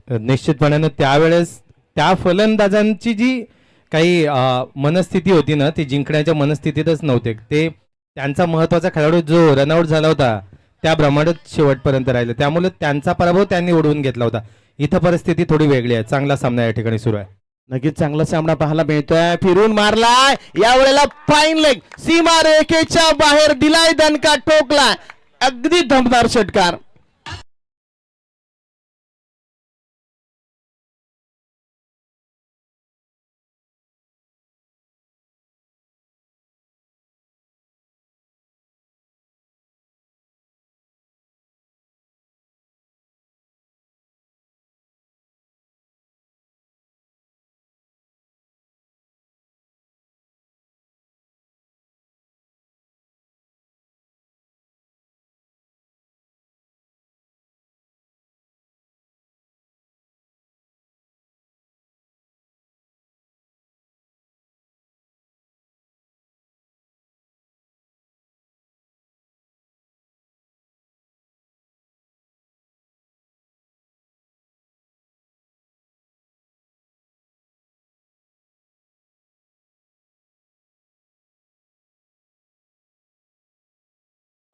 निश्चितपणे त्यावेळेस त्या फलंदाजांची जी काही मनस्थिती होती ना, ती जिंकण्याच्या मनस्थितीतच नव्हते. ते त्यांचा महत्वाचा खेळाडू जो रनआउट झाला होता त्या प्रमाणात शेवटपर्यंत राहिले, त्यामुळे त्यांचा पराभव त्यांनी ओढवून घेतला होता. इथं परिस्थिती थोडी वेगळी आहे. चांगला सामना या ठिकाणी सुरू आहे. नक्कीच चांगला सामना पाहायला मिळतोय. फिरून मारलाय, यावेळेला फाईन लेग, सीमा रेषेच्या बाहेर दिलाय, दणका ठोकलाय, अगदी दमदार षटकार.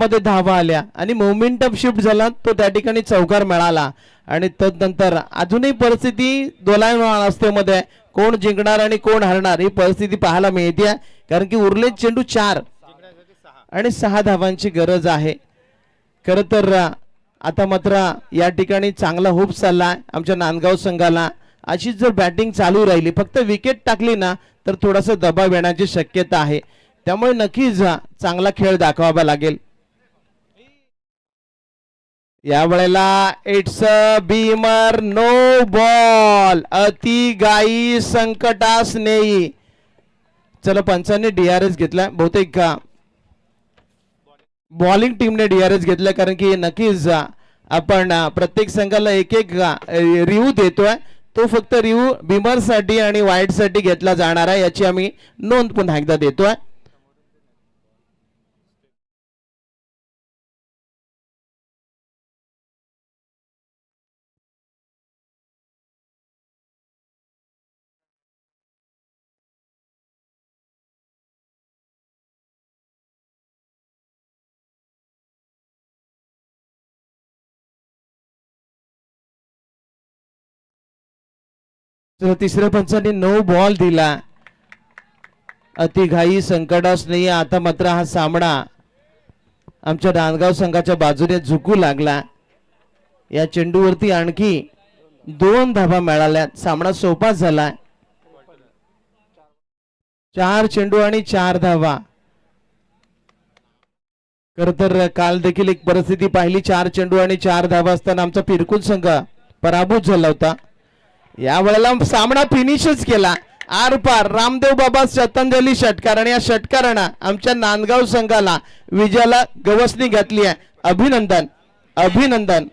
मध्ये धावा आल्या आणि मोमेंटम शिफ्ट झाला, तो त्या ठिकाणी चौकार मिळाला आणि तदनंतर अजूनही परिस्थिती दोलायमान अवस्थेमध्ये आहे. कोण जिंकणार आणि कोण हरणार ही परिस्थिती पाहायला मिळते, कारण की उरले चेंडू 4 आणि 6 धावांची गरज आहे. खरं तर आता मात्र या ठिकाणी चांगला होप चालला आमच्या नांदगाव संघाला. अशीच जर बॅटिंग चालू राहिली, फक्त विकेट टाकली ना तर थोडासा दबाव येण्याची शक्यता आहे. त्यामुळे नक्कीच चांगला खेळ दाखवावा लागेल. या वेळेला it's a beamer, no ball, अति गाई संकटास नेई. चला, पंचांनी DRS घेतला, बहुतेक बॉलिंग टीमने DRS घेतला, कारण की नक्कीच आपण प्रत्येक संघाला एक एक रिव्ह्यू देतोय. तो फक्त रिव्ह्यू बीमर साठी आणि वाईट साठी घेतला जाणार आहे, याची आम्ही नोंद पुन्हा एकदा देतोय. तर तिसऱ्या पंचाने नो बॉल दिला. अतिघाई संकटास नाही. आता मात्र हा सामना आमच्या नांदगाव संघाच्या बाजूने झुकू लागला. या चेंडूवरती आणखी 2 धावा मिळाल्या, सामना सोपा झाला. 4 चेंडू आणि 4 धावा. खर तर काल देखील एक परिस्थिती पाहिली, 4 चेंडू आणि 4 धावा असताना आमचा पिरकुल संघ पराभूत झाला होता. या वेळेला सामना फिनिशच केला. आर पार रामदेव बाबा श्रद्धांजली षटकार, आणि या षटकारानं आमच्या नांदगाव संघाला विजयाला गवसणी घातली आहे. अभिनंदन, अभिनंदन.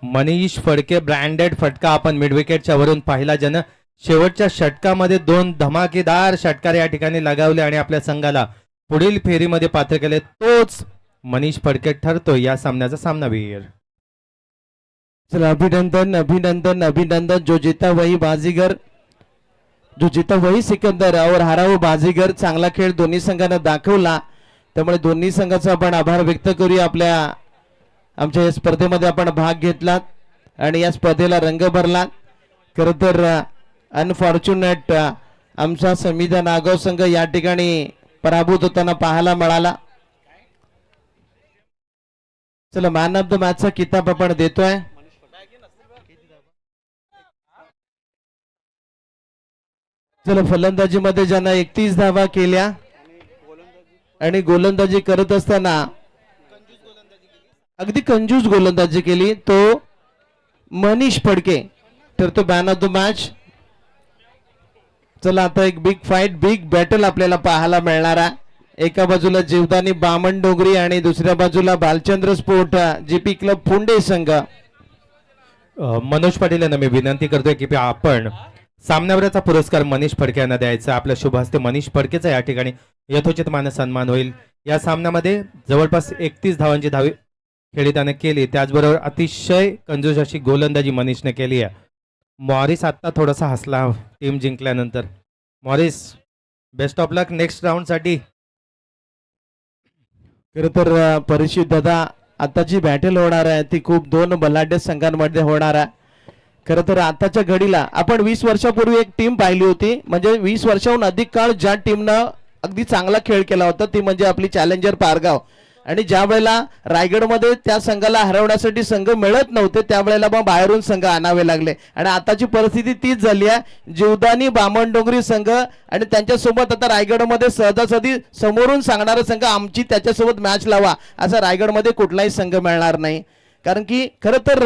मनीष फडके ब्रँडेड फटका आपण मिड विकेटच्या वरून पाहिला, ज्यानं शेवटच्या षटकामध्ये 2 धमाकेदार षटकार या ठिकाणी लगावले आणि आपल्या संघाला पुढील फेरीमध्ये पात्र केले. तोच मनीष फडके ठरतो या सामन्याचा सामनावीर. चला, अभिनंदन, अभिनंदन, अभिनंदन. जो जीता वही बाजीगर, जो जीता वही सिकंदर और हारा वो बाजीगर. चांगला खेळ दोन्ही संघांना दाखवला, त्यामुळे दोन्ही संघाचा आपण आभार व्यक्त करूया. आमच्या या स्पर्धेमध्ये आपण भाग घेतलात आणि या स्पर्धेला रंग भरला. खर तर अनफॉर्च्युनेट आमचा समिधा नागाव संघ या ठिकाणी पराभूत होताना पाहायला मिळाला. चला, मॅन ऑफ द मॅचचा किताब आपण देतोय. चला, फलंदाजीमध्ये ज्यांना 31 धावा केल्या आणि गोलंदाजी करत असताना अगदी कंजूस गोलंदाजी केली, तो मनीष फडके ठरतो मॅन ऑफ द मॅच. चला, आता एक बिग फाईट, बिग बॅटल आपल्याला पाहायला मिळणार आहे. एका बाजूला जीवदानी बामण डोंगरी आणि दुसऱ्या बाजूला Bhalchandra sport GP club Punde संघ. मनोज पाटील यांना मी विनंती करतोय की आपण सामन्यावरचा पुरस्कार मनीष फडके यांना द्यायचा. आपल्या शुभ हस्ते मनीष फडकेचा या ठिकाणी यथोचित मान सन्मान होईल. या सामन्यामध्ये जवळपास 31 धावांची धावे खेळी त्याने केली, त्याचबरोबर अतिशय कंजूस अशी गोलंदाजी मनीषने केली आहे. मॉरिस आत्ता थोडासा हसला टीम जिंकल्यानंतर. Morris, best of luck next round साठी. खरं तर परिचित दादा, आता जी बॅटल होणार आहे ती खूप 2 बलाढ्य संघांमध्ये होणार आहे. खरं तर आताच्या घडीला आपण 20 वर्षापूर्वी एक टीम पाहिली होती, म्हणजे 20 वर्षाहून अधिक काळ ज्या टीमनं अगदी चांगला खेळ केला होता ती म्हणजे आपली चॅलेंजर पारगाव. आणि ज्या वेळेला रायगडमध्ये त्या संघाला हरवण्यासाठी संघ मिळत नव्हते, त्यावेळेला मग बाहेरून संघ आणावे लागले. आणि आताची परिस्थिती तीच झाली आहे. जीवदानी बामणडोंगरी संघ आणि त्यांच्यासोबत आता रायगडमध्ये सहजासहजी समोरून सांगणारा संघ आमची त्याच्यासोबत मॅच लावा, असा रायगडमध्ये कुठलाही संघ मिळणार नाही. कारण की खरं तर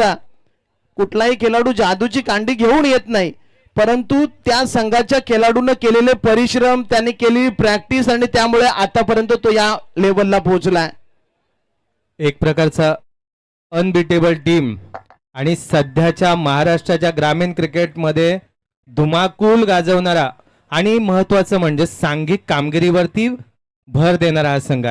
कुठलाही खेळाडू जादूची कांडी घेऊन येत नाही, परंतु त्या संघाच्या खेळाडूंना केलेले परिश्रम, त्यांनी केलेली प्रॅक्टिस आणि त्यामुळे आतापर्यंत तो या लेवलला पोहोचलाय. एक प्रकारचा अनबिटेबल टीम आणि सध्याच्या महाराष्ट्राच्या ग्रामीण क्रिकेटमध्ये धुमाकूल गाजवणारा आणि महत्वाचं म्हणजे सांघिक कामगिरीवरती भर देणारा हा संघ आहे.